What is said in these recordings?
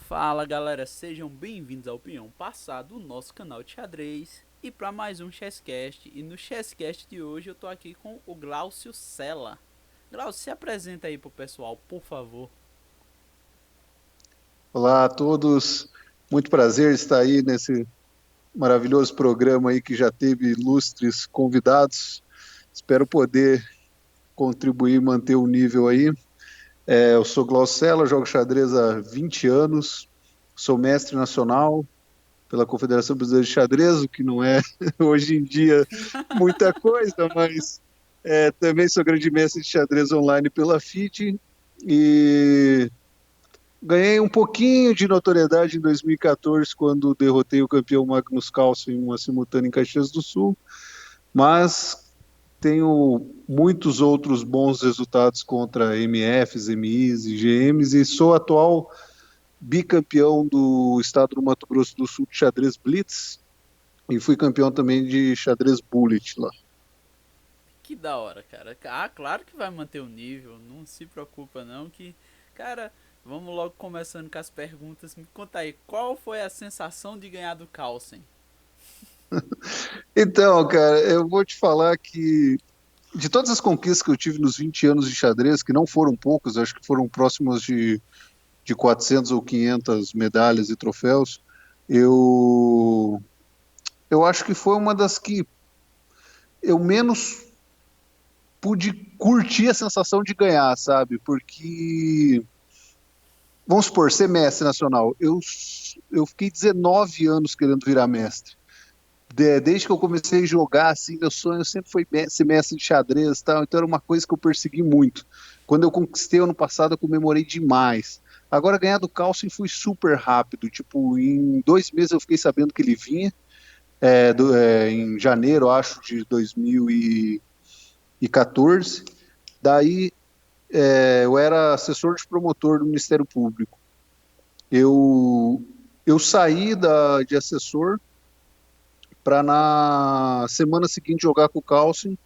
Fala galera, sejam bem-vindos ao Opinião Passado, do nosso canal de xadrez, e para mais um Chesscast. E no Chesscast de hoje eu tô aqui com o Glaucio Sela. Glaucio, se apresenta aí pro pessoal, por favor. Olá a todos, muito prazer estar aí nesse maravilhoso programa aí que já teve ilustres convidados. Espero poder contribuir e manter o nível aí. Eu sou Glaucela, jogo xadrez há 20 anos, sou mestre nacional pela Confederação Brasileira de Xadrez, o que não é hoje em dia muita coisa, mas também sou grande mestre de xadrez online pela FIDE e ganhei um pouquinho de notoriedade em 2014, quando derrotei o campeão Magnus Carlsen em uma simultânea em Caxias do Sul, mas tenho muitos outros bons resultados contra MFs, MIs e GMs e sou atual bicampeão do estado do Mato Grosso do Sul de xadrez Blitz e fui campeão também de xadrez Bullet lá. Que da hora, cara. Ah, claro que vai manter o nível, não se preocupa não que... Cara, vamos logo começando com as perguntas. Me conta aí, qual foi a sensação de ganhar do Carlsen? Então, cara, eu vou te falar que de todas as conquistas que eu tive nos 20 anos de xadrez, que não foram poucas, acho que foram próximos de 400 ou 500 medalhas e troféus, eu, eu acho que foi uma das que eu menos pude curtir a sensação de ganhar, sabe? Porque, vamos supor, ser mestre nacional, eu fiquei 19 anos querendo virar mestre. Desde que eu comecei a jogar, assim, meu sonho sempre foi ser mestre de xadrez e tal, então era uma coisa que eu persegui muito. Quando eu conquistei ano passado, eu comemorei demais. Agora, ganhar do Carlsen foi super rápido, tipo, em 2 meses eu fiquei sabendo que ele vinha, em janeiro, acho, de 2014. Daí, eu era assessor de promotor do Ministério Público. Eu, eu saí de assessor para na semana seguinte jogar com o Carlsen.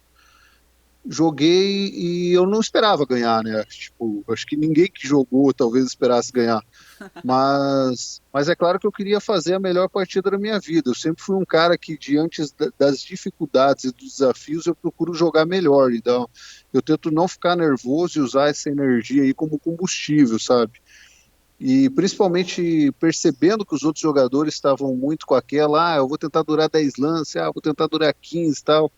Joguei e eu não esperava ganhar, né? Tipo, acho que ninguém que jogou talvez esperasse ganhar. Mas é claro que eu queria fazer a melhor partida da minha vida. Eu sempre fui um cara que, diante das dificuldades e dos desafios, eu procuro jogar melhor. Então, eu tento não ficar nervoso e usar essa energia aí como combustível, sabe? E principalmente percebendo que os outros jogadores estavam muito com aquela, eu vou tentar durar 10 lances, vou tentar durar 15 e tal.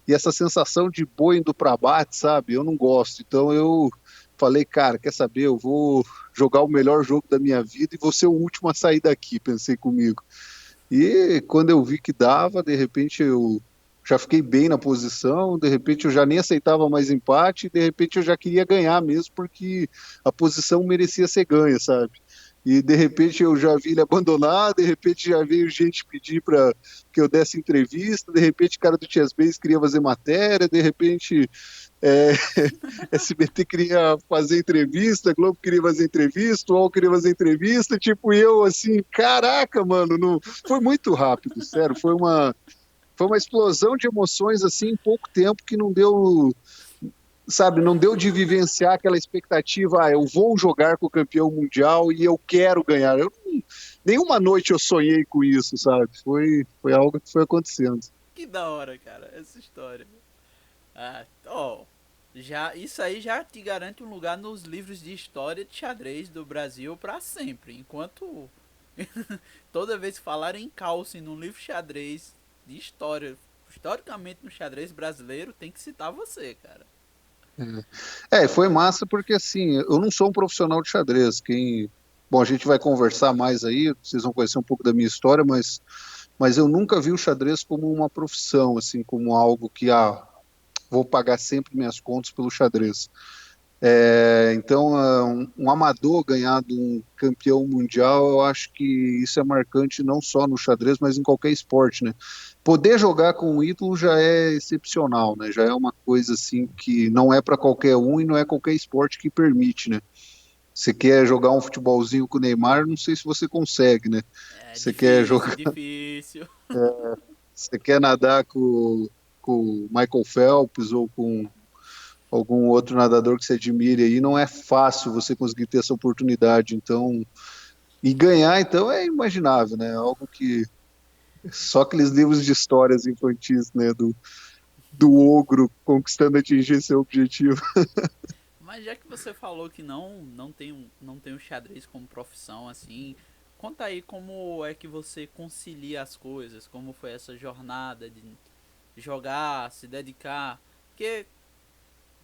E essa sensação de boi indo para bate, sabe? Eu não gosto. Então eu falei, cara, quer saber? Eu vou jogar o melhor jogo da minha vida e vou ser o último a sair daqui, pensei comigo. E quando eu vi que dava, de repente eu já fiquei bem na posição, de repente eu já nem aceitava mais empate, de repente eu já queria ganhar mesmo, porque a posição merecia ser ganha, sabe? E de repente eu já vi ele abandonar, de repente já veio gente pedir para que eu desse entrevista, de repente o cara do Chess Base queria fazer matéria, de repente é, SBT queria fazer entrevista, Globo queria fazer entrevista, o UOL queria fazer entrevista, tipo, e eu assim, caraca, mano, não, foi muito rápido, sério, foi uma explosão de emoções assim em pouco tempo que não deu, sabe, não deu de vivenciar aquela expectativa, eu vou jogar com o campeão mundial e eu quero ganhar. Nenhuma noite eu sonhei com isso, sabe? Foi algo que foi acontecendo. Que da hora, cara, essa história. Ah, ó, já, isso aí já te garante um lugar nos livros de história de xadrez do Brasil pra sempre. Enquanto toda vez que falarem em Carlsen num livro de xadrez de história, historicamente no xadrez brasileiro, tem que citar você, cara. Foi massa porque assim, eu não sou um profissional de xadrez. Bom, a gente vai conversar mais aí, vocês vão conhecer um pouco da minha história, mas eu nunca vi o xadrez como uma profissão, assim, como algo que, vou pagar sempre minhas contas pelo xadrez. Então, um amador ganhar de um campeão mundial, eu acho que isso é marcante não só no xadrez, mas em qualquer esporte, né? Poder jogar com um ídolo já é excepcional, né? Já é uma coisa assim que não é para qualquer um e não é qualquer esporte que permite, né? Você quer jogar um futebolzinho com o Neymar, não sei se você consegue, né? É Você quer difícil, jogar, difícil. você quer nadar com o Michael Phelps ou com algum outro nadador que você admire aí, não é fácil você conseguir ter essa oportunidade. Então, E ganhar, então, é imaginável, né? Algo que só aqueles livros de histórias infantis, né? Do ogro conquistando atingir seu objetivo. Mas já que você falou que não tem o xadrez como profissão assim, conta aí como é que você concilia as coisas, como foi essa jornada de jogar, se dedicar, porque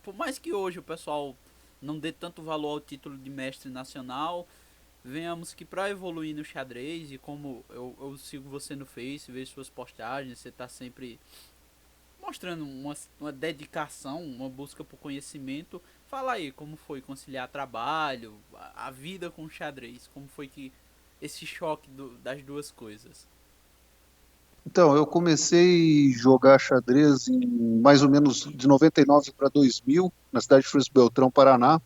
por mais que hoje o pessoal não dê tanto valor ao título de mestre nacional, venhamos que para evoluir no xadrez e como eu sigo você no Face, vejo suas postagens, você tá sempre mostrando uma dedicação, uma busca por conhecimento. Fala aí como foi conciliar trabalho, a vida com o xadrez, como foi que esse choque das duas coisas. Então, eu comecei a jogar xadrez em mais ou menos de 99 para 2000, na cidade de Francisco Beltrão, Paraná.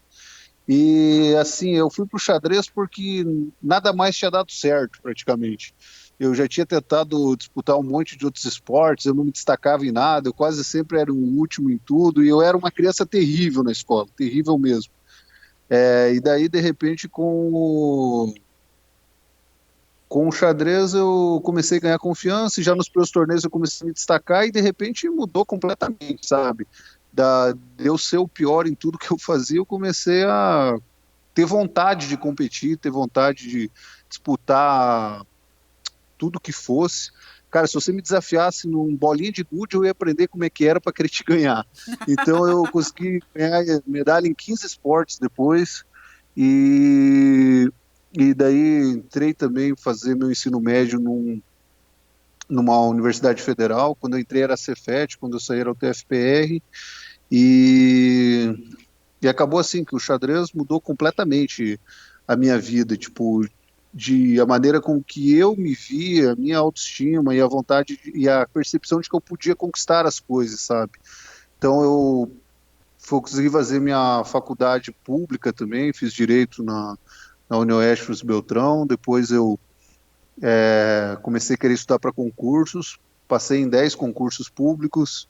E assim, eu fui pro xadrez porque nada mais tinha dado certo, praticamente. Eu já tinha tentado disputar um monte de outros esportes, eu não me destacava em nada, eu quase sempre era o último em tudo, e eu era uma criança terrível na escola, terrível mesmo. E daí, de repente, com o xadrez eu comecei a ganhar confiança, e já nos primeiros torneios eu comecei a me destacar, e de repente mudou completamente, sabe? De eu ser o pior em tudo que eu fazia, eu comecei a ter vontade de competir, ter vontade de disputar tudo que fosse. Cara, se você me desafiasse num bolinha de gude, eu ia aprender como é que era para querer te ganhar. Então eu consegui ganhar medalha em 15 esportes depois e daí entrei também fazer meu ensino médio numa universidade federal. Quando eu entrei era a Cefet, quando eu saí era o TFPR e acabou assim que o xadrez mudou completamente a minha vida, tipo, de a maneira com que eu me via, a minha autoestima e a vontade e a percepção de que eu podia conquistar as coisas, sabe? Então eu consegui fazer minha faculdade pública também, fiz direito na UniOeste Beltrão, depois eu comecei a querer estudar para concursos, passei em 10 concursos públicos,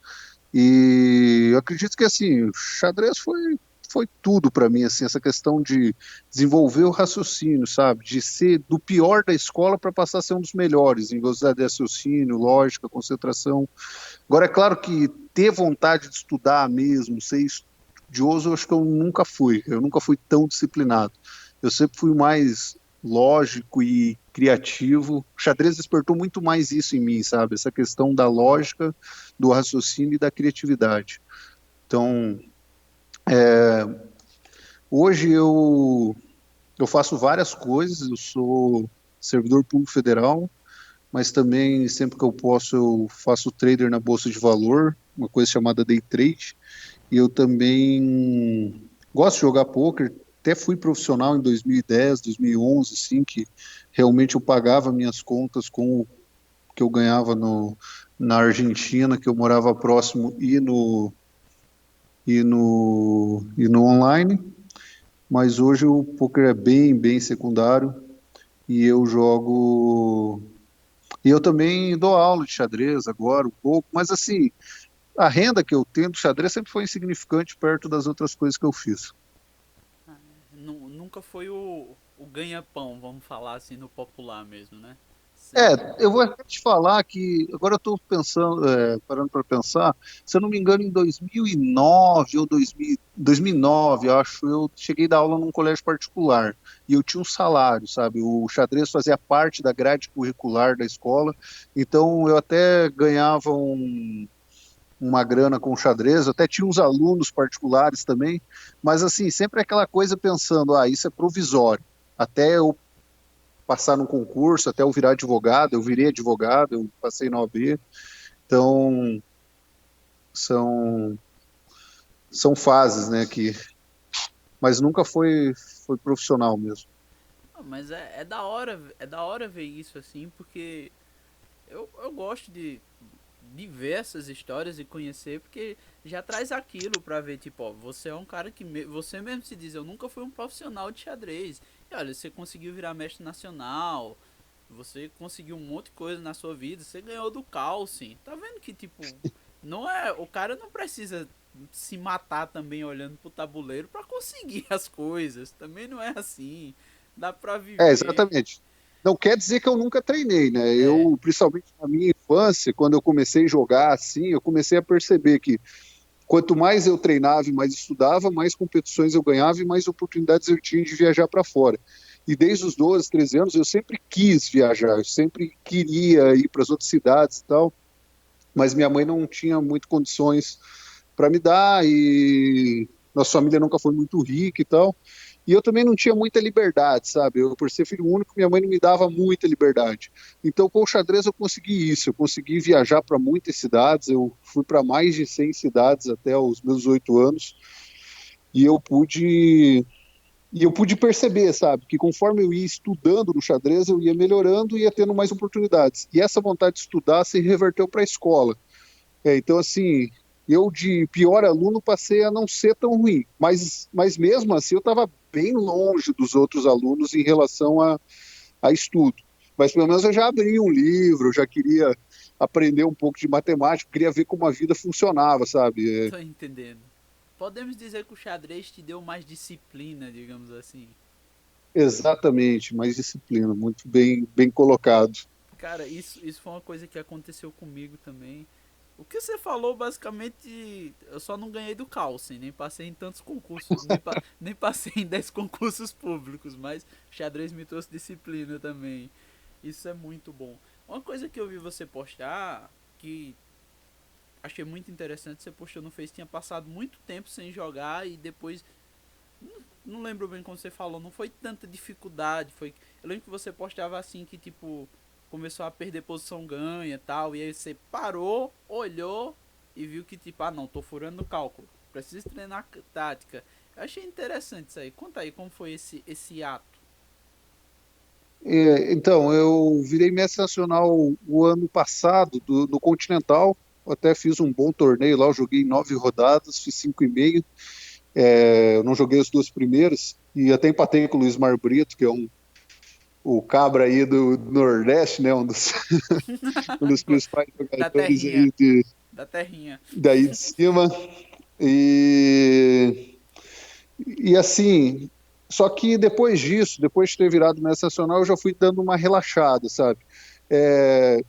e eu acredito que assim, o xadrez foi tudo para mim, assim, essa questão de desenvolver o raciocínio, sabe? De ser do pior da escola para passar a ser um dos melhores, em velocidade de raciocínio, lógica, concentração. Agora, é claro que ter vontade de estudar mesmo, ser estudioso, eu acho que eu nunca fui. Eu nunca fui tão disciplinado. Eu sempre fui mais lógico e criativo. O xadrez despertou muito mais isso em mim, sabe? Essa questão da lógica, do raciocínio e da criatividade. Então, hoje eu faço várias coisas. Eu sou servidor público federal, mas também sempre que eu posso eu faço trader na bolsa de valor, uma coisa chamada day trade. E eu também gosto de jogar pôquer. Até fui profissional em 2010, 2011, assim, que realmente eu pagava minhas contas com o que eu ganhava na Argentina, que eu morava próximo, e no online. Mas hoje o poker é bem secundário e eu jogo. E eu também dou aula de xadrez agora, um pouco, mas assim, a renda que eu tenho do xadrez sempre foi insignificante perto das outras coisas que eu fiz. Nunca foi o ganha-pão, vamos falar assim no popular mesmo, né? É, Sempre. eu vou até te falar que agora eu estou pensando, parando para pensar, se eu não me engano, em 2009 ou 2009, eu acho, eu cheguei a dar aula num colégio particular e eu tinha um salário, sabe? O xadrez fazia parte da grade curricular da escola, então eu até ganhava uma grana com xadrez, eu até tinha uns alunos particulares também, mas assim, sempre aquela coisa pensando, isso é provisório. Até eu passar num concurso, até eu virar advogado, eu virei advogado, eu passei na OAB, então são, são fases, né, mas nunca foi profissional mesmo. Ah, mas é da hora ver isso assim, porque eu gosto de ver essas histórias e conhecer, porque já traz aquilo pra ver, tipo, ó, você é um cara que você mesmo se diz, eu nunca fui um profissional de xadrez. E olha, você conseguiu virar mestre nacional, você conseguiu um monte de coisa na sua vida, você ganhou do Calcin. Tá vendo que, tipo, não é, o cara não precisa se matar também olhando pro tabuleiro pra conseguir as coisas. Também não é assim. Dá pra viver. Exatamente. Não quer dizer que eu nunca treinei, né? É, Eu, principalmente na minha infância, quando eu comecei a jogar assim, eu comecei a perceber que quanto mais eu treinava e mais estudava, mais competições eu ganhava e mais oportunidades eu tinha de viajar para fora. E desde os 12, 13 anos eu sempre quis viajar, eu sempre queria ir para as outras cidades e tal, mas minha mãe não tinha muito condições para me dar e nossa família nunca foi muito rica e tal. E eu também não tinha muita liberdade, sabe? Eu, por ser filho único, minha mãe não me dava muita liberdade. Então, com o xadrez, eu consegui isso. Eu consegui viajar para muitas cidades. Eu fui para mais de 100 cidades até os meus 8 anos. E eu pude perceber, sabe, que conforme eu ia estudando no xadrez, eu ia melhorando e ia tendo mais oportunidades. E essa vontade de estudar se reverteu para a escola. Então, assim, eu de pior aluno passei a não ser tão ruim, mas mesmo assim eu estava bem longe dos outros alunos em relação a estudo. Mas pelo menos eu já abri um livro, eu já queria aprender um pouco de matemática, queria ver como a vida funcionava, sabe? tô entendendo. Podemos dizer que o xadrez te deu mais disciplina, digamos assim. Exatamente, mais disciplina, muito bem, bem colocado. Cara, isso foi uma coisa que aconteceu comigo também. O que você falou, basicamente, eu só não ganhei do Carlsen, nem passei em tantos concursos, nem passei em 10 concursos públicos, mas xadrez me trouxe disciplina também. Isso é muito bom. Uma coisa que eu vi você postar, que achei muito interessante, você postou no Face, tinha passado muito tempo sem jogar e depois, não lembro bem como você falou, não foi tanta dificuldade, foi, eu lembro que você postava assim que tipo começou a perder posição ganha e tal, e aí você parou, olhou e viu que tipo, ah não, tô furando o cálculo, preciso treinar tática. Eu achei interessante isso aí. Conta aí como foi esse ato. Então, eu virei mestre nacional o ano passado no Continental, até fiz um bom torneio lá, eu joguei 9 rodadas, fiz 5,5. Eu não joguei as duas primeiras e até empatei com o Luiz Mar Brito, que é o cabra aí do Nordeste, né? Um dos principais Da jogadores terrinha, aí da terrinha. daí de cima. E, e assim, só que depois disso, depois de ter virado mestre nacional, eu já fui dando uma relaxada, sabe? É,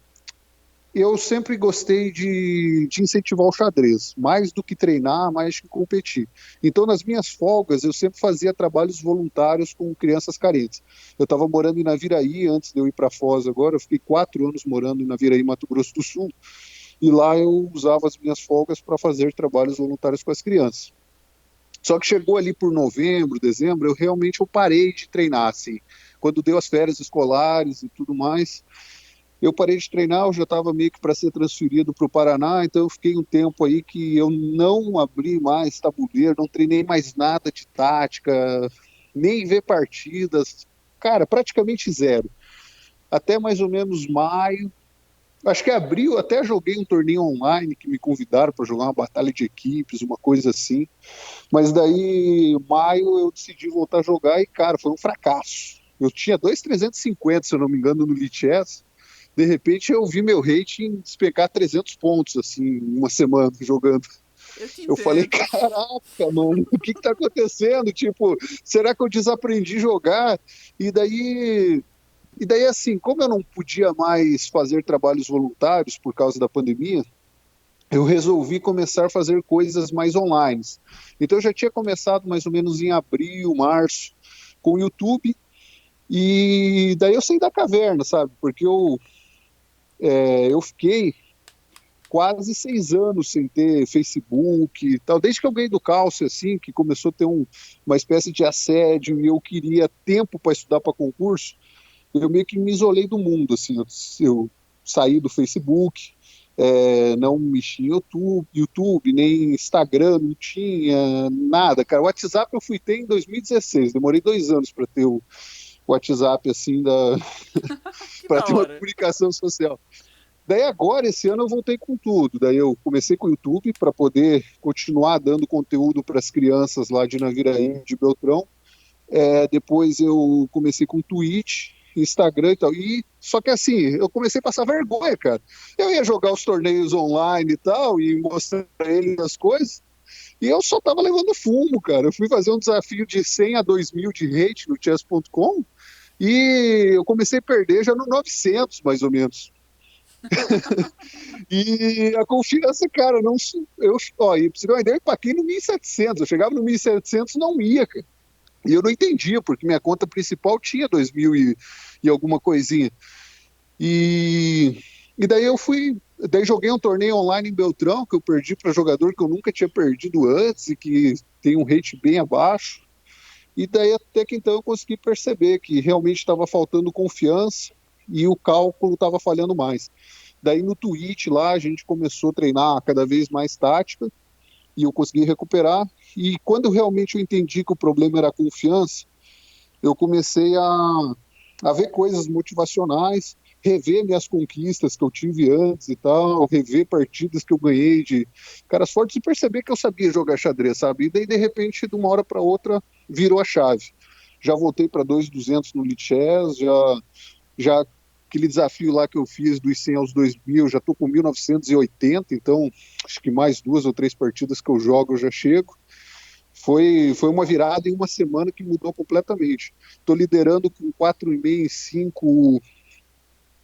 eu sempre gostei de incentivar o xadrez, mais do que treinar, mais que competir. Então, nas minhas folgas, eu sempre fazia trabalhos voluntários com crianças carentes. Eu estava morando em Naviraí, antes de eu ir para Foz agora, eu fiquei 4 anos morando em Naviraí, Mato Grosso do Sul, e lá eu usava as minhas folgas para fazer trabalhos voluntários com as crianças. Só que chegou ali por novembro, dezembro, eu parei de treinar, assim. Quando deu as férias escolares e tudo mais, eu parei de treinar, eu já estava meio que para ser transferido para o Paraná, então eu fiquei um tempo aí que eu não abri mais tabuleiro, não treinei mais nada de tática, nem ver partidas, cara, praticamente zero. Até mais ou menos maio, acho que abril, até joguei um torneio online que me convidaram para jogar uma batalha de equipes, uma coisa assim, mas daí maio eu decidi voltar a jogar e, cara, foi um fracasso. Eu tinha 2,350, se eu não me engano, no Lichess. De repente eu vi meu rating despecar 300 pontos, assim, em uma semana jogando. Eu te Eu falei, entendo. caraca, mano, o que que tá acontecendo? Tipo, será que eu desaprendi a jogar? E daí, e daí, assim, como eu não podia mais fazer trabalhos voluntários por causa da pandemia, eu resolvi começar a fazer coisas mais online. Então eu já tinha começado mais ou menos em abril, março, com o YouTube, e daí eu saí da caverna, sabe? Porque eu fiquei quase 6 anos sem ter Facebook e tal, desde que eu ganhei do Cálcio, assim, que começou a ter uma espécie de assédio e eu queria tempo para estudar para concurso, eu meio que me isolei do mundo, assim, eu saí do Facebook, não mexi em YouTube, nem Instagram, não tinha nada, cara. O WhatsApp eu fui ter em 2016, demorei 2 anos para ter o WhatsApp, assim, Que para da ter uma hora. comunicação social. Daí agora, esse ano, eu voltei com tudo. Daí eu comecei com o YouTube para poder continuar dando conteúdo para as crianças lá de Naviraí, de Beltrão. Depois eu comecei com Twitch, Instagram e tal. Só que assim, eu comecei a passar vergonha, cara. Eu ia jogar os torneios online e tal, e mostrar para eles as coisas, e eu só tava levando fumo, cara. Eu fui fazer um desafio de 100 a 2.000 de rate no chess.com. E eu comecei a perder já no 900, mais ou menos. E a confiança, cara, não. Ó, e pra você ter uma ideia, eu paquei no 1.700. Eu chegava no 1.700 não ia, cara. E eu não entendia, porque minha conta principal tinha 2.000 e alguma coisinha. E, e daí eu fui. Daí joguei um torneio online em Beltrão, que eu perdi para jogador que eu nunca tinha perdido antes e que tem um rate bem abaixo. E daí até que então eu consegui perceber que realmente estava faltando confiança e o cálculo estava falhando mais. Daí no Twitch lá a gente começou a treinar cada vez mais tática e eu consegui recuperar. E quando realmente eu entendi que o problema era a confiança, eu comecei a ver coisas motivacionais, rever minhas conquistas que eu tive antes e tal, rever partidas que eu ganhei de caras fortes e perceber que eu sabia jogar xadrez, sabe? E daí, de repente, de uma hora para outra, virou a chave. Já voltei para 2.200 no Lichess, já aquele desafio lá que eu fiz dos 100 aos 2.000, já estou com 1.980, então acho que mais 2 ou 3 partidas que eu jogo eu já chego. Foi uma virada em uma semana que mudou completamente. Estou liderando com 4,5 em 5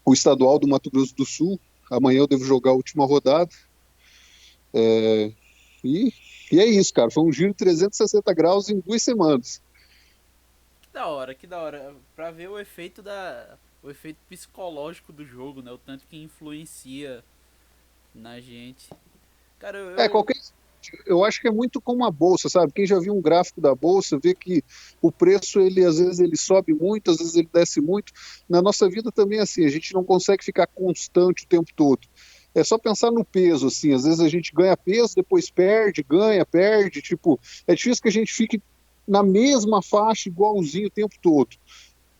o estadual do Mato Grosso do Sul. Amanhã eu devo jogar a última rodada. É, e, e é isso, cara. Foi um giro de 360 graus em 2 semanas. Que da hora, que da hora. Pra ver o efeito da. O efeito psicológico do jogo, né? O tanto que influencia na gente. Cara, É, qualquer. Eu acho que é muito como a bolsa, sabe? Quem já viu um gráfico da bolsa vê que o preço, ele às vezes ele sobe muito, às vezes ele desce muito. Na nossa vida também é assim, a gente não consegue ficar constante o tempo todo. É só pensar no peso, assim, às vezes a gente ganha peso, depois perde, ganha, perde, tipo, é difícil que a gente fique na mesma faixa igualzinho o tempo todo.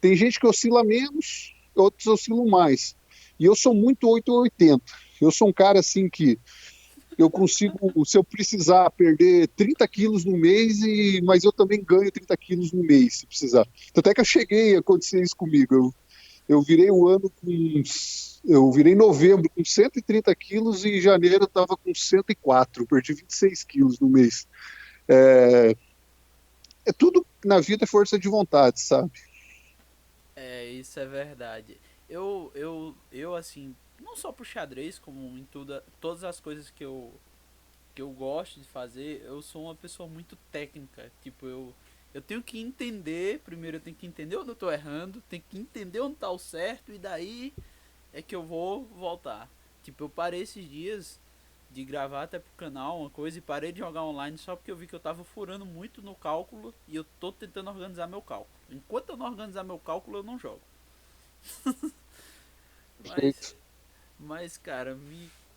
Tem gente que oscila menos, outros oscilam mais. E eu sou muito 8 ou 80. Eu sou um cara assim que eu consigo, se eu precisar, perder 30 quilos no mês, mas eu também ganho 30 quilos no mês, se precisar. Tanto é que eu cheguei a acontecer isso comigo. Eu virei o ano com. Eu virei novembro com 130 quilos e em janeiro eu estava com 104. Eu perdi 26 quilos no mês. É tudo na vida é força de vontade, sabe? é, isso é verdade. Eu assim, não só pro xadrez, como em todas as coisas que eu gosto de fazer, eu sou uma pessoa muito técnica. Tipo, eu tenho que entender, primeiro eu tenho que entender onde eu tô errando, tenho que entender onde tá o certo, e daí é que eu vou voltar. Tipo, eu parei esses dias de gravar até pro canal uma coisa e parei de jogar online só porque eu vi que eu tava furando muito no cálculo e eu tô tentando organizar meu cálculo. Enquanto eu não organizar meu cálculo, eu não jogo. Mas, Perfeito. cara,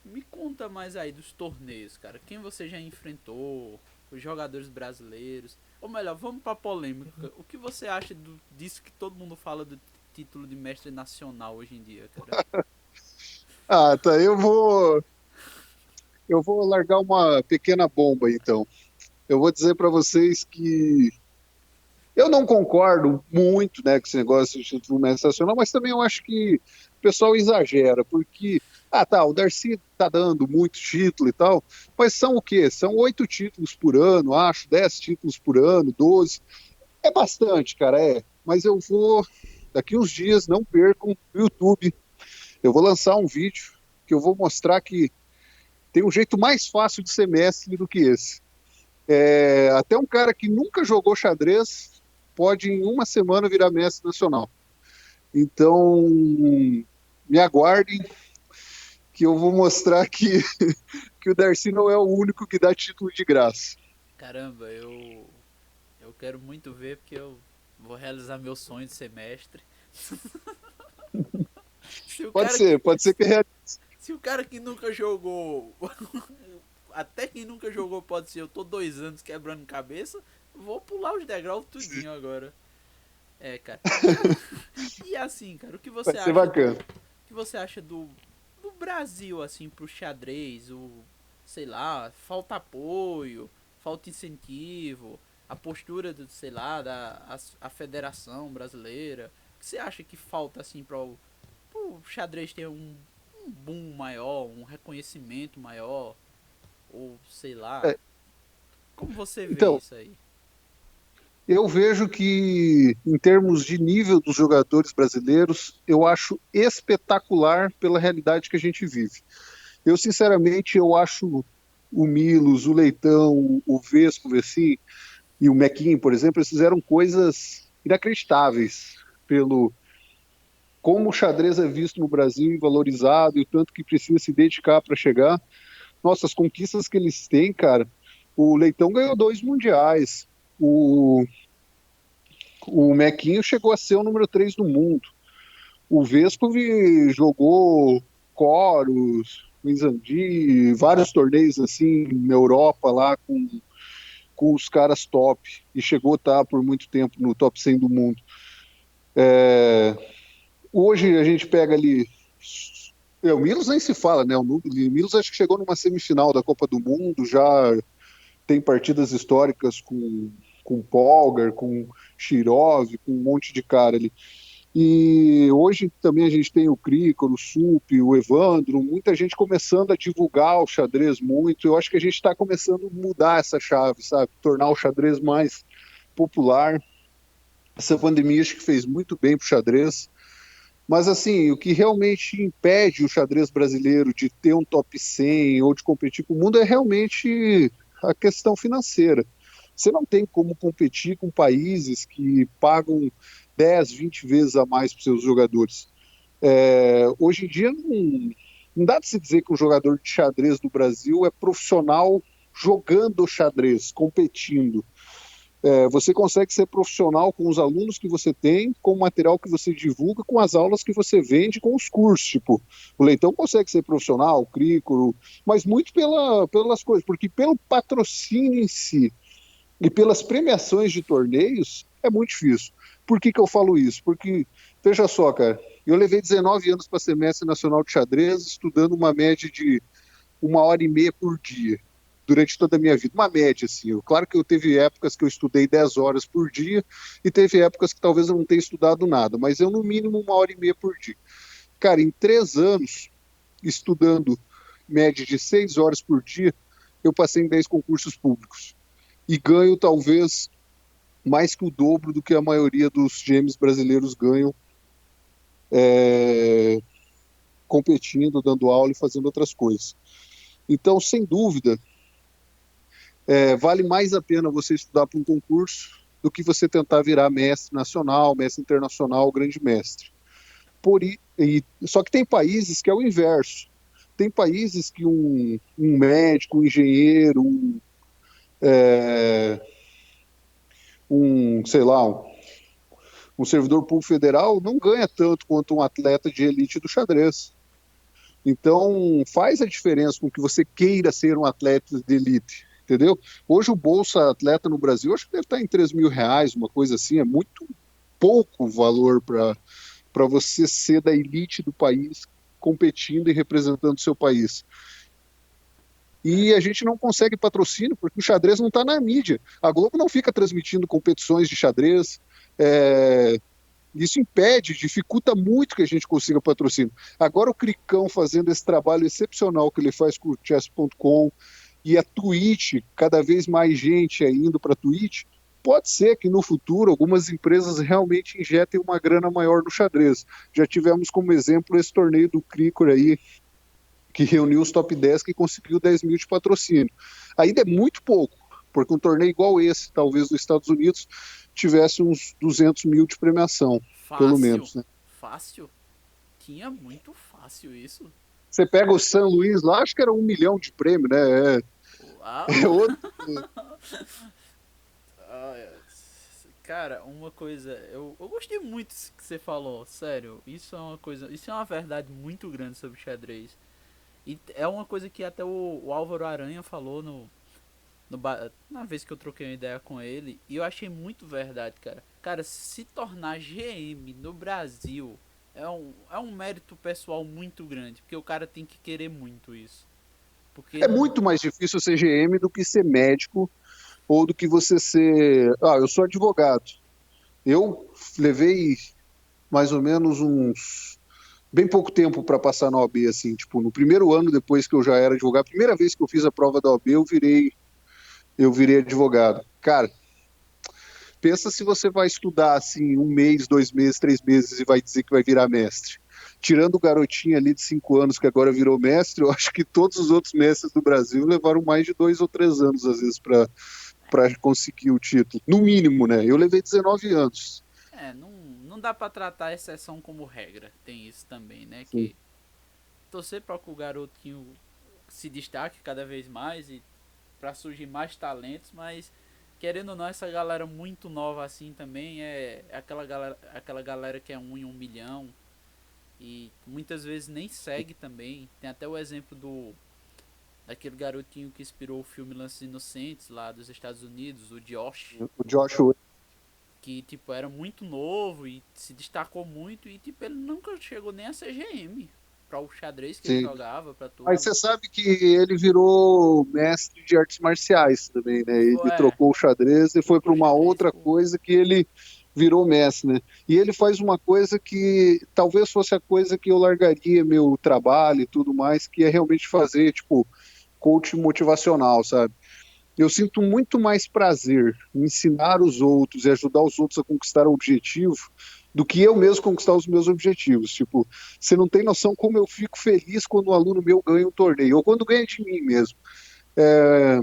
me conta mais aí dos torneios, cara. Quem você já enfrentou? Os jogadores brasileiros? Ou melhor, vamos pra polêmica. O que você acha disso que todo mundo fala do título de mestre nacional hoje em dia, cara? Ah, tá. Eu vou largar uma pequena bomba, então. Eu vou dizer para vocês que eu não concordo muito, né, com esse negócio de título mestre nacional, mas também eu acho que o pessoal exagera, porque, tá, o Darcy tá dando muito título e tal, mas são o quê? São 8 títulos por ano, acho, 10 títulos por ano, 12. É bastante, cara, é. Mas eu vou, daqui uns dias, não percam no YouTube, eu vou lançar um vídeo que eu vou mostrar que tem um jeito mais fácil de ser mestre do que esse. Até um cara que nunca jogou xadrez pode em uma semana virar mestre nacional. Então, me aguardem que eu vou mostrar que o Darcy não é o único que dá título de graça. Caramba, eu quero muito ver porque eu vou realizar meu sonho de ser mestre. Se o cara que Pode ser que se o cara que nunca jogou, até quem nunca jogou pode ser, eu tô 2 anos quebrando cabeça, vou pular os degraus tudinho agora. É, cara. E assim, cara, o que vai você ser acha do bacana. o que você acha do Brasil assim pro xadrez, o sei lá, falta apoio, falta incentivo, a postura do, sei lá, a Federação Brasileira. O que você acha que falta assim pro xadrez ter um boom maior, um reconhecimento maior, ou sei lá, É, como você vê então, isso aí? Eu vejo que, em termos de nível dos jogadores brasileiros, eu acho espetacular pela realidade que a gente vive. Eu, sinceramente, eu acho o Milos, o Leitão, o Vesco, assim, e o Mequinho, por exemplo, eles fizeram coisas inacreditáveis pelo como o xadrez é visto no Brasil e valorizado e o tanto que precisa se dedicar para chegar. Nossa, as conquistas que eles têm, cara. O Leitão ganhou 2 mundiais. O, o Mequinho chegou a ser o número 3 do mundo. O Vesco jogou Coros, Mizandi, vários torneios assim na Europa lá com os caras top e chegou a estar por muito tempo no top 100 do mundo. Hoje a gente pega ali. O Milos nem se fala, né? O Milos acho que chegou numa semifinal da Copa do Mundo, já tem partidas históricas com Polgar, com Shirov, com um monte de cara ali. E hoje também a gente tem o Krikor, o Sup, o Evandro, muita gente começando a divulgar o xadrez muito. Eu acho que a gente está começando a mudar essa chave, sabe? Tornar o xadrez mais popular. Essa pandemia acho que fez muito bem para o xadrez. Mas, assim, o que realmente impede o xadrez brasileiro de ter um top 100 ou de competir com o mundo é realmente a questão financeira. Você não tem como competir com países que pagam 10, 20 vezes a mais para os seus jogadores. Hoje em dia, não dá de se dizer que um jogador de xadrez do Brasil é profissional jogando xadrez, competindo. Você consegue ser profissional com os alunos que você tem, com o material que você divulga, com as aulas que você vende, com os cursos. Tipo, o Leitão consegue ser profissional, o Crícoro, mas muito pelas coisas, porque pelo patrocínio em si e pelas premiações de torneios é muito difícil. Por que eu falo isso? Porque, veja só, cara, eu levei 19 anos para semestre nacional de xadrez, estudando uma média de 1 hora e meia por dia durante toda a minha vida, uma média, assim. Claro que eu teve épocas que eu estudei 10 horas por dia e teve épocas que talvez eu não tenha estudado nada, mas eu no mínimo 1 hora e meia por dia. Cara, em 3 anos, estudando média de 6 horas por dia, eu passei em 10 concursos públicos e ganho talvez mais que o dobro do que a maioria dos GMs brasileiros ganham é, competindo, dando aula e fazendo outras coisas. Então, sem dúvida, vale mais a pena você estudar para um concurso do que você tentar virar mestre nacional, mestre internacional, grande mestre. Só que tem países que é o inverso. Tem países que um médico, um engenheiro, sei lá, um servidor público federal não ganha tanto quanto um atleta de elite do xadrez. Então, faz a diferença com que você queira ser um atleta de elite, entendeu? Hoje o Bolsa Atleta no Brasil, acho que deve estar em R$ 3.000, uma coisa assim, é muito pouco valor para você ser da elite do país, competindo e representando o seu país. E a gente não consegue patrocínio porque o xadrez não está na mídia. A Globo não fica transmitindo competições de xadrez, isso impede, dificulta muito que a gente consiga patrocínio. Agora o Cricão fazendo esse trabalho excepcional que ele faz com o chess.com e a Twitch, cada vez mais gente indo para a Twitch, pode ser que no futuro algumas empresas realmente injetem uma grana maior no xadrez. Já tivemos como exemplo esse torneio do Cricor aí, que reuniu os top 10 que conseguiu 10 mil de patrocínio. Ainda é muito pouco, porque um torneio igual esse, talvez dos Estados Unidos, tivesse uns 200 mil de premiação, pelo Fácil, menos, né? fácil. Tinha muito fácil isso. Você pega o San Luís lá, acho que era 1 milhão de prêmio, né? Uau! Outro. Cara, uma coisa, eu gostei muito disso que você falou, sério. Isso é uma coisa, isso é uma verdade muito grande sobre xadrez. E é uma coisa que até o Álvaro Aranha falou na vez que eu troquei uma ideia com ele, e eu achei muito verdade, cara. Cara, se tornar GM no Brasil é um mérito pessoal muito grande, porque o cara tem que querer muito isso. Porque É muito mais difícil ser GM do que ser médico ou do que você ser. Ah, eu sou advogado. Eu levei mais ou menos bem pouco tempo para passar na OAB, assim, tipo, no primeiro ano depois que eu já era advogado, a primeira vez que eu fiz a prova da OAB, eu virei advogado. Cara, Pensa se você vai estudar assim 1 mês, 2 meses, 3 meses e vai dizer que vai virar mestre. Tirando o garotinho ali de 5 anos que agora virou mestre, eu acho que todos os outros mestres do Brasil levaram mais de 2 ou 3 anos, às vezes, para conseguir o título. No mínimo, né? Eu levei 19 anos. Não dá pra tratar a exceção como regra. Tem isso também, né? Sim, Que torcer para que o garotinho se destaque cada vez mais e para surgir mais talentos, mas querendo ou não, essa galera muito nova assim também é aquela galera que é 1 em 1 milhão e muitas vezes nem segue também. Tem até o exemplo do daquele garotinho que inspirou o filme Lances Inocentes lá dos Estados Unidos, o Josh, o Josh Allen. que tipo era muito novo e se destacou muito e tipo ele nunca chegou nem a ser GM para o xadrez que ele Sim. jogava, para Mas tudo. você sabe que ele virou mestre de artes marciais também, né? Ele É, trocou o xadrez e foi trocou para o uma xadrez outra por. coisa que ele virou mestre, né? E ele faz uma coisa que talvez fosse a coisa que eu largaria meu trabalho e tudo mais, que é realmente fazer, tipo, coach motivacional, sabe? Eu sinto muito mais prazer em ensinar os outros e ajudar os outros a conquistar o objetivo do que eu mesmo conquistar os meus objetivos. Tipo, você não tem noção como eu fico feliz quando um aluno meu ganha um torneio, ou quando ganha de mim mesmo. É,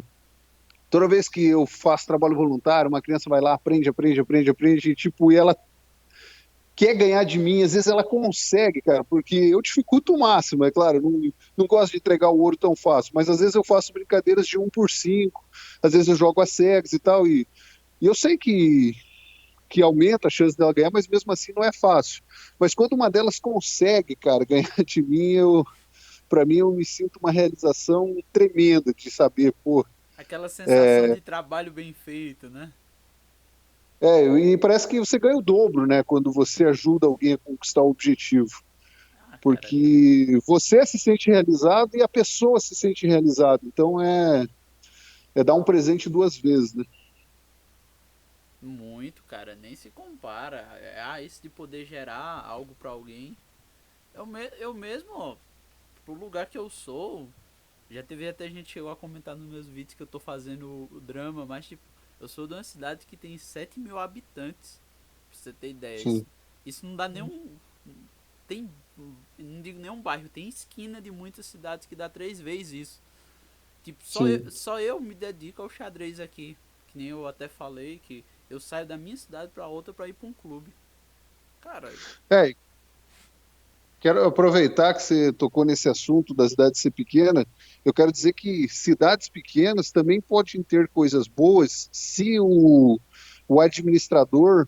toda vez que eu faço trabalho voluntário, uma criança vai lá, aprende, aprende, aprende, aprende, e, tipo, e ela quer ganhar de mim, às vezes ela consegue, cara, porque eu dificulto o máximo, é claro, não gosto de entregar o ouro tão fácil, mas às vezes eu faço brincadeiras de 1 por 5, às vezes eu jogo às cegas e tal, e eu sei que aumenta a chance dela ganhar, mas mesmo assim não é fácil. Mas quando uma delas consegue, cara, ganhar de mim, para mim eu me sinto uma realização tremenda de saber, pô, Aquela sensação de trabalho bem feito, né? e parece que você ganha o dobro, né, quando você ajuda alguém a conquistar o objetivo. Ah, cara, Porque você se sente realizado e a pessoa se sente realizada. Então é dar um presente 2 vezes, né? muito, cara, nem se compara. Isso de poder gerar algo pra alguém. Eu mesmo, ó, pro lugar que eu sou, já teve até gente que chegou a comentar nos meus vídeos que eu tô fazendo o drama, mas tipo, eu sou de uma cidade que tem 7 mil habitantes. Pra você ter ideia. Sim, Isso não dá nenhum. Tem. Não digo nenhum bairro, tem esquina de muitas cidades que dá 3 vezes isso. Tipo, sim. só eu me dedico ao xadrez aqui. Que nem eu até falei que eu saio da minha cidade pra outra pra ir pra um clube. Cara, É, quero aproveitar que você tocou nesse assunto da cidade ser pequena. Eu quero dizer que cidades pequenas também podem ter coisas boas se o administrador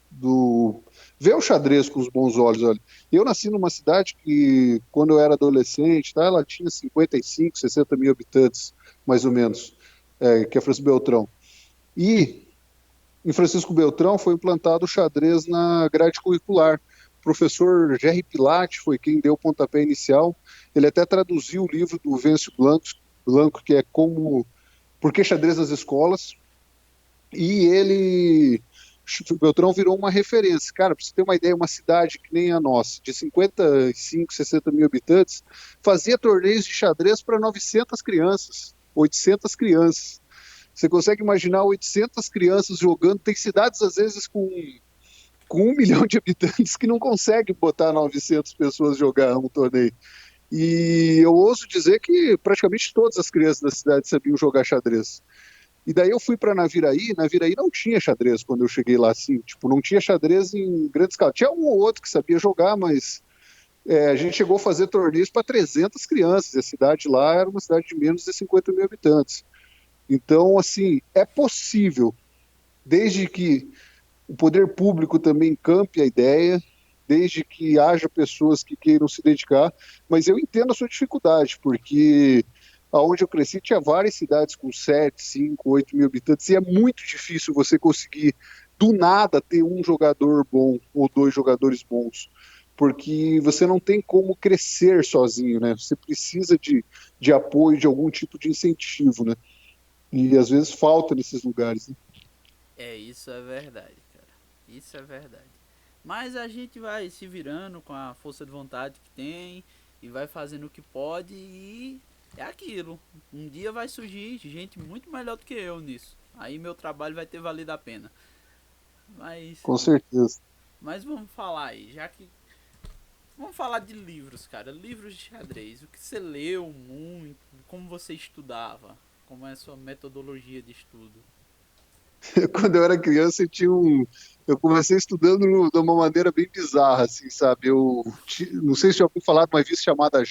do vê o xadrez com os bons olhos. Olha, eu nasci numa cidade que, quando eu era adolescente, tá, ela tinha 55, 60 mil habitantes, mais ou menos, que é Francisco Beltrão. E em Francisco Beltrão foi implantado o xadrez na grade curricular. O professor Jerry Pilate foi quem deu o pontapé inicial. Ele até traduziu o livro do Vencio Blanco, que é como Por que xadrez nas escolas? E ele, o Beltrão virou uma referência. Cara, para você ter uma ideia, uma cidade que nem a nossa, de 55, 60 mil habitantes, fazia torneios de xadrez para 900 crianças, 800 crianças. Você consegue imaginar 800 crianças jogando? Tem cidades, às vezes, com 1 milhão de habitantes que não conseguem botar 900 pessoas jogar um torneio. E eu ouso dizer que praticamente todas as crianças da cidade sabiam jogar xadrez. E daí eu fui para Naviraí não tinha xadrez quando eu cheguei lá, assim, tipo, não tinha xadrez em grande escala. Tinha um ou outro que sabia jogar, mas a gente chegou a fazer torneios para 300 crianças, e a cidade lá era uma cidade de menos de 50 mil habitantes. Então, assim, é possível, desde que o poder público também campe a ideia, desde que haja pessoas que queiram se dedicar, mas eu entendo a sua dificuldade, porque aonde eu cresci tinha várias cidades com 7, 5, 8 mil habitantes, e é muito difícil você conseguir, do nada, ter um jogador bom ou dois jogadores bons, porque você não tem como crescer sozinho, né? Você precisa de apoio, de algum tipo de incentivo, né? E às vezes falta nesses lugares, né? isso é verdade, cara. Isso é verdade. Mas a gente vai se virando com a força de vontade que tem e vai fazendo o que pode e é aquilo. Um dia vai surgir gente muito melhor do que eu nisso. Aí meu trabalho vai ter valido a pena. Mas, com certeza. mas vamos falar aí, já que. Vamos falar de livros, cara. Livros de xadrez. O que você leu muito? Como você estudava? Como é a sua metodologia de estudo? Quando eu era criança, eu comecei estudando de uma maneira bem bizarra, assim, sabe? Não sei se já ouviu falar de uma revista chamada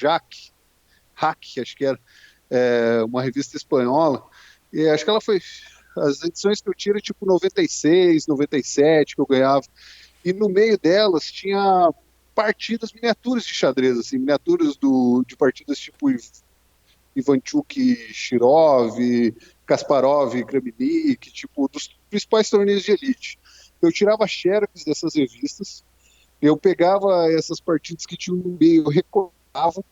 Hack, acho que era, uma revista espanhola. E acho que ela foi. As edições que eu tiro, tipo 96, 97, que eu ganhava. E no meio delas tinha partidas miniaturas de xadrez, assim, miniaturas de partidas tipo Ivanchuk, Shirov, Kasparov, Kramnik, tipo, dos principais torneios de elite. Eu tirava xerox dessas revistas, eu pegava essas partidas que tinham no meio, eu recortava,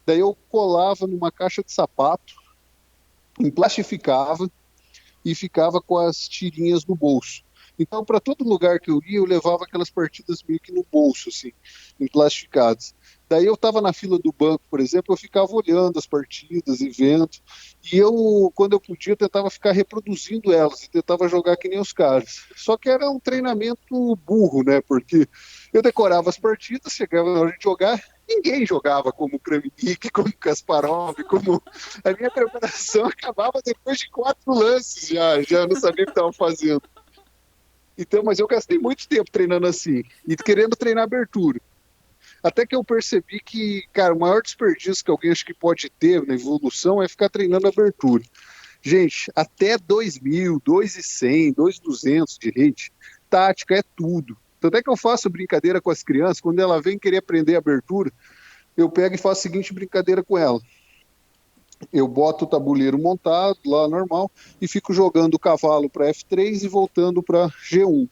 daí eu colava numa caixa de sapato, emplastificava e ficava com as tirinhas no bolso. Então, para todo lugar que eu ia, eu levava aquelas partidas meio que no bolso, assim, emplasticadas. Daí eu estava na fila do banco, por exemplo, eu ficava olhando as partidas e vendo. E eu, quando eu podia, tentava ficar reproduzindo elas e tentava jogar que nem os caras. Só que era um treinamento burro, né? Porque eu decorava as partidas, chegava na hora de jogar, ninguém jogava como Kramnik, como Kasparov, como a minha preparação acabava depois de 4 lances, já não sabia o que estava fazendo. Então, mas eu gastei muito tempo treinando assim e querendo treinar abertura. Até que eu percebi que, cara, o maior desperdício que alguém acho que pode ter na evolução é ficar treinando abertura. Gente, até 2000, 2100, 2200 de rede, tática é tudo. Tanto é que eu faço brincadeira com as crianças, quando ela vem querer aprender abertura, eu pego e faço a seguinte brincadeira com ela. Eu boto o tabuleiro montado lá normal e fico jogando o cavalo para F3 e voltando para G1.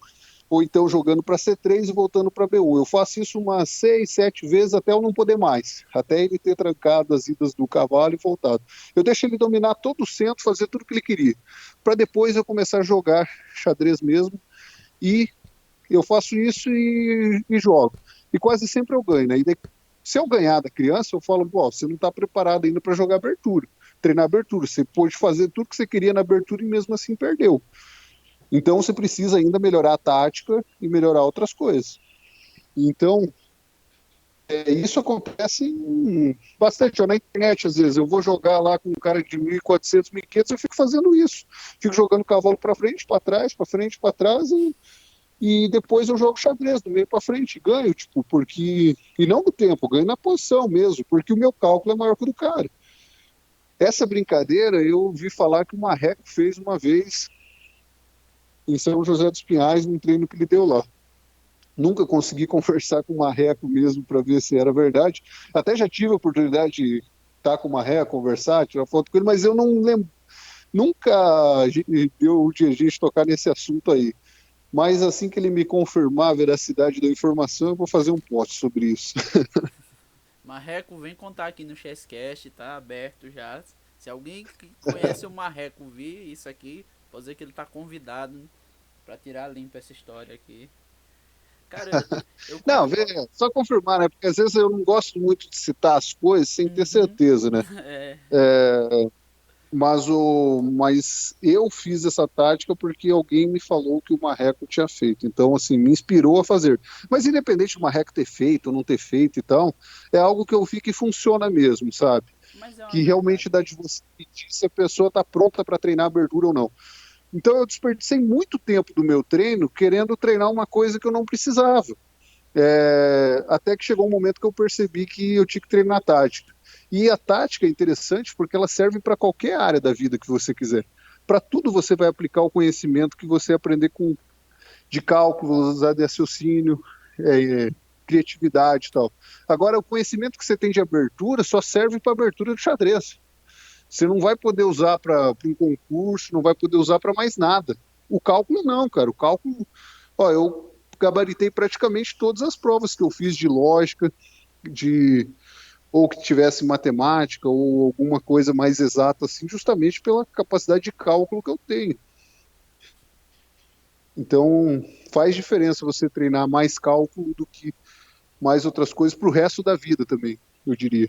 Ou então jogando para C3 e voltando para B1. Eu faço isso umas 6, 7 vezes até eu não poder mais, até ele ter trancado as idas do cavalo e voltado. Eu deixo ele dominar todo o centro, fazer tudo o que ele queria, para depois eu começar a jogar xadrez mesmo. E eu faço isso e jogo. E quase sempre eu ganho, né? Se eu ganhar da criança, eu falo, pô, você não está preparado ainda para jogar abertura, treinar abertura. Você pôde fazer tudo que você queria na abertura e mesmo assim perdeu. Então você precisa ainda melhorar a tática e melhorar outras coisas. Então, isso acontece bastante. Ó, na internet, às vezes, eu vou jogar lá com um cara de 1.400, 1.500, eu fico fazendo isso. Fico jogando cavalo para frente, para trás, para frente, para trás, e depois eu jogo xadrez do meio para frente, ganho, tipo, porque. E não no tempo, ganho na posição mesmo, porque o meu cálculo é maior que o do cara. Essa brincadeira eu ouvi falar que o Marreco fez uma vez em São José dos Pinhais, num treino que ele deu lá. Nunca consegui conversar com o Marreco mesmo para ver se era verdade. Até já tive a oportunidade de estar com o Marreco, conversar, tirar foto com ele, mas eu não lembro. Nunca deu o dia a gente tocar nesse assunto aí. Mas assim que ele me confirmar a veracidade da informação, eu vou fazer um post sobre isso. Marreco, vem contar aqui no Chesscast, tá aberto já. Se alguém que conhece o Marreco vir isso aqui, pode dizer que ele tá convidado pra tirar limpo essa história aqui. Cara, eu Não, concordo. só confirmar, né? Porque às vezes eu não gosto muito de citar as coisas sem ter Uhum. certeza, né? É, Mas eu fiz essa tática porque alguém me falou que o Marreco tinha feito. Então, assim, me inspirou a fazer. Mas independente do Marreco ter feito ou não ter feito e tal, é algo que eu vi que funciona mesmo, sabe? mas é uma Que realmente verdade. dá de você medir se a pessoa está pronta para treinar abertura ou não. Então eu desperdicei muito tempo do meu treino querendo treinar uma coisa que eu não precisava. Até que chegou um momento que eu percebi que eu tinha que treinar tática. E a tática é interessante porque ela serve para qualquer área da vida que você quiser. Para tudo você vai aplicar o conhecimento que você aprender de cálculo, de raciocínio, é, criatividade e tal. Agora, o conhecimento que você tem de abertura só serve para abertura do xadrez. Você não vai poder usar para um concurso, não vai poder usar para mais nada. O cálculo não, cara. O cálculo, ó, eu gabaritei praticamente todas as provas que eu fiz de lógica, de ou que tivesse matemática ou alguma coisa mais exata assim, justamente pela capacidade de cálculo que eu tenho. Então, faz diferença você treinar mais cálculo do que mais outras coisas para o resto da vida também, eu diria.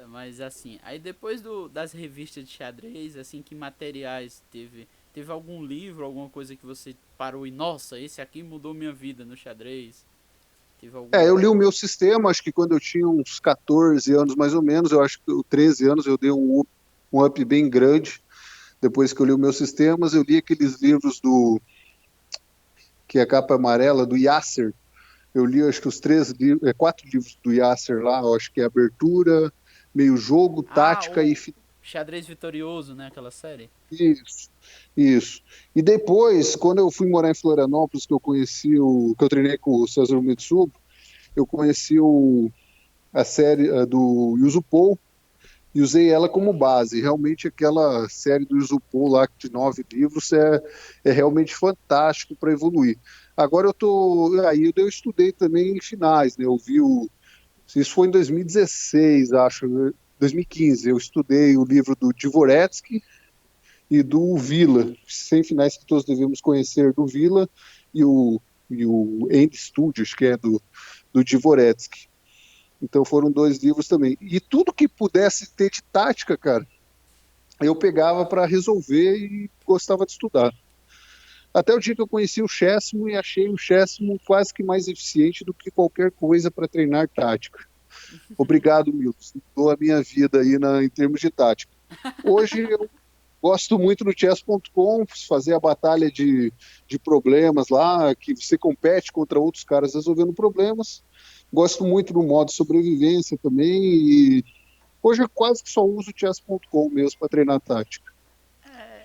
Mas assim, aí depois das revistas de xadrez, assim, que materiais teve Teve algum livro, alguma coisa que você parou e, nossa, esse aqui mudou minha vida no xadrez? Teve algum. Eu li o meu sistema, acho que quando eu tinha uns 14 anos mais ou menos, eu acho que 13 anos eu dei um up bem grande. Depois que eu li os meus sistemas, eu li aqueles livros que é a capa amarela, do Yasser. Eu li acho que os 4 livros do Yasser lá, eu acho que é Abertura, Meio Jogo, Ah, Tática e o Xadrez Vitorioso, né? Aquela série. Isso, isso. E depois, quando eu fui morar em Florianópolis, que eu treinei com o César Mitsubo, eu conheci a série do Yuzu Pou e usei ela como base. Realmente aquela série do Yuzu Pou lá de 9 livros é realmente fantástico para evoluir. Agora eu estudei também em finais, né? Isso foi em 2016, acho, né? 2015. Eu estudei o livro do Dvoretsky e do Vila, 100 finais que todos devemos conhecer do Vila, e o End Studios, que é do Dvoretsky. Então foram 2 livros também. E tudo que pudesse ter de tática, cara, eu pegava para resolver e gostava de estudar. Até o dia que eu conheci o Chessmo e achei o Chessmo quase que mais eficiente do que qualquer coisa para treinar tática. Obrigado, Milton. Mudou a minha vida aí em termos de tática. Hoje eu gosto muito no chess.com, fazer a batalha de problemas lá, que você compete contra outros caras resolvendo problemas. Gosto muito do modo sobrevivência também. E hoje eu quase que só uso o chess.com mesmo para treinar tática.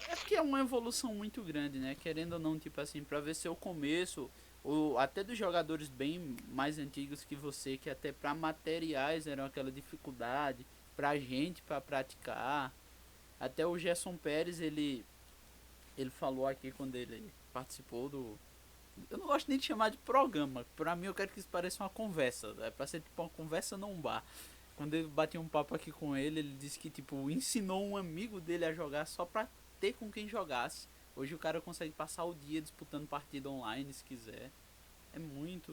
É porque é uma evolução muito grande, né? Querendo ou não, tipo assim, pra ver seu começo, ou até dos jogadores bem mais antigos que você, que até pra materiais eram aquela dificuldade, pra gente pra praticar. Até o Gerson Pérez, ele falou aqui quando ele participou do. Eu não gosto nem de chamar de programa. Pra mim, eu quero que isso pareça uma conversa. É pra ser tipo uma conversa num bar. Quando ele bateu um papo aqui com ele disse que tipo ensinou um amigo dele a jogar só pra ter com quem jogasse. Hoje o cara consegue passar o dia disputando partida online se quiser. É muita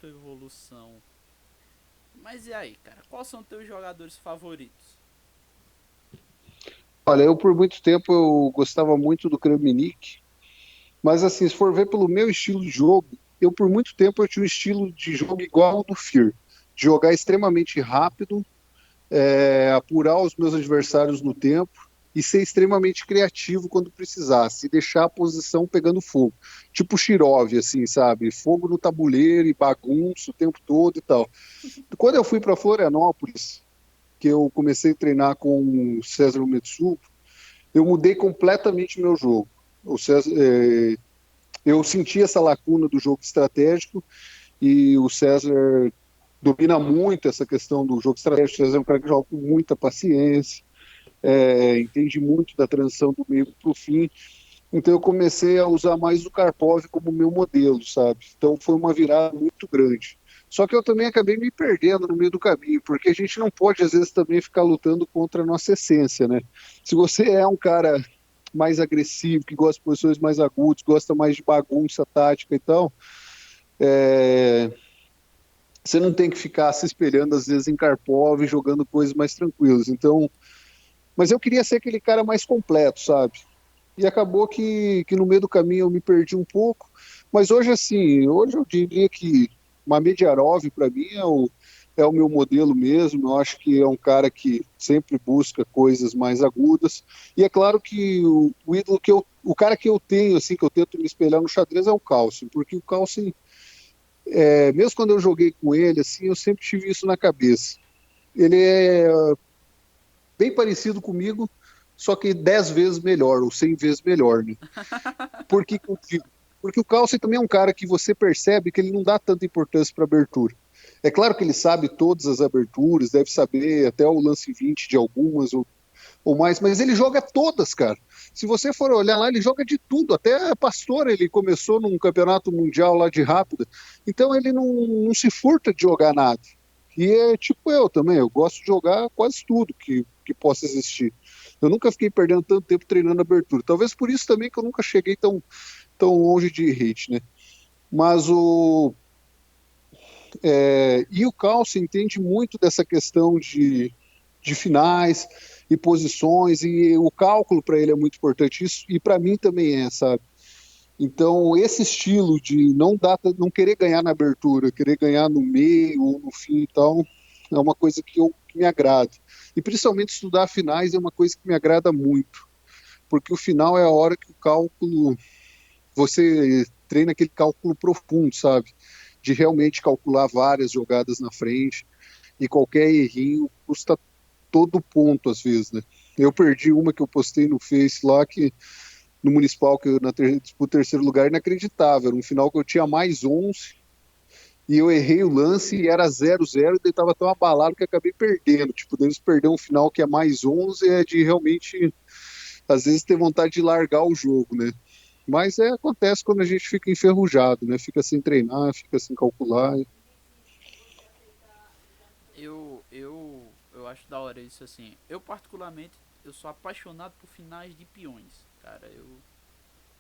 evolução. Mas e aí, cara? Quais são teus jogadores favoritos? Olha, eu por muito tempo eu gostava muito do Kramnik, mas assim, se for ver pelo meu estilo de jogo, eu por muito tempo eu tinha um estilo de jogo igual ao do Fear, de jogar extremamente rápido, apurar os meus adversários no tempo e ser extremamente criativo quando precisasse, e deixar a posição pegando fogo. Tipo Shirov, assim, sabe? Fogo no tabuleiro e bagunça o tempo todo e tal. Quando eu fui para Florianópolis, que eu comecei a treinar com o César Metsu, eu mudei completamente meu jogo. O César, eu senti essa lacuna do jogo estratégico e o César domina muito essa questão do jogo estratégico. O César é um cara que joga com muita paciência, entende muito da transição do meio para o fim. Então eu comecei a usar mais o Karpov como meu modelo, sabe? Então foi uma virada muito grande. Só que eu também acabei me perdendo no meio do caminho, porque a gente não pode, às vezes, também ficar lutando contra a nossa essência, né? Se você é um cara mais agressivo, que gosta de posições mais agudas, gosta mais de bagunça tática e tal, é, você não tem que ficar se espelhando, às vezes, em Karpov, jogando coisas mais tranquilas. Então, mas eu queria ser aquele cara mais completo, sabe? E acabou que no meio do caminho eu me perdi um pouco. Mas hoje, assim, hoje eu diria que uma Mediarov, para mim, é o meu modelo mesmo. Eu acho que é um cara que sempre busca coisas mais agudas. E é claro que o ídolo o cara que eu tenho, assim, que eu tento me espelhar no xadrez é o Carlsen, porque o Carlsen, mesmo quando eu joguei com ele, assim, eu sempre tive isso na cabeça. Ele é bem parecido comigo, só que 10 vezes melhor, ou 100 vezes melhor, né? Por que que eu digo? Porque o Carlsen também é um cara que você percebe que ele não dá tanta importância para abertura. É claro que ele sabe todas as aberturas, deve saber até o lance 20 de algumas ou mais, mas ele joga todas, cara. Se você for olhar lá, ele joga de tudo. Até Pastor, ele começou num campeonato mundial lá de rápida. Então ele não se furta de jogar nada. E é tipo eu também, eu gosto de jogar quase tudo que possa existir. Eu nunca fiquei perdendo tanto tempo treinando abertura. Talvez por isso também que eu nunca cheguei tão longe de hate, né? Mas e o Carlsen entende muito dessa questão de finais. e posições, e o cálculo para ele é muito importante, isso, e para mim também é, sabe? Então, esse estilo de não querer ganhar na abertura, querer ganhar no meio ou no fim e tal, é uma coisa que me agrada. E principalmente estudar finais é uma coisa que me agrada muito, porque o final é a hora que o cálculo, você treina aquele cálculo profundo, sabe? De realmente calcular várias jogadas na frente, e qualquer errinho custa todo ponto, às vezes, né? Eu perdi uma que eu postei no Face lá, que no Municipal, que eu disputo terceiro lugar, inacreditável. Era um final que eu tinha mais 11 e eu errei o lance e era 0-0 e estava tão abalado que acabei perdendo. Tipo, deles perder um final que é mais 11 é de realmente, às vezes, ter vontade de largar o jogo, né? Mas acontece quando a gente fica enferrujado, né? Fica sem treinar, fica sem calcular. Eu acho da hora isso assim. Eu particularmente, eu sou apaixonado por finais de peões, cara. Eu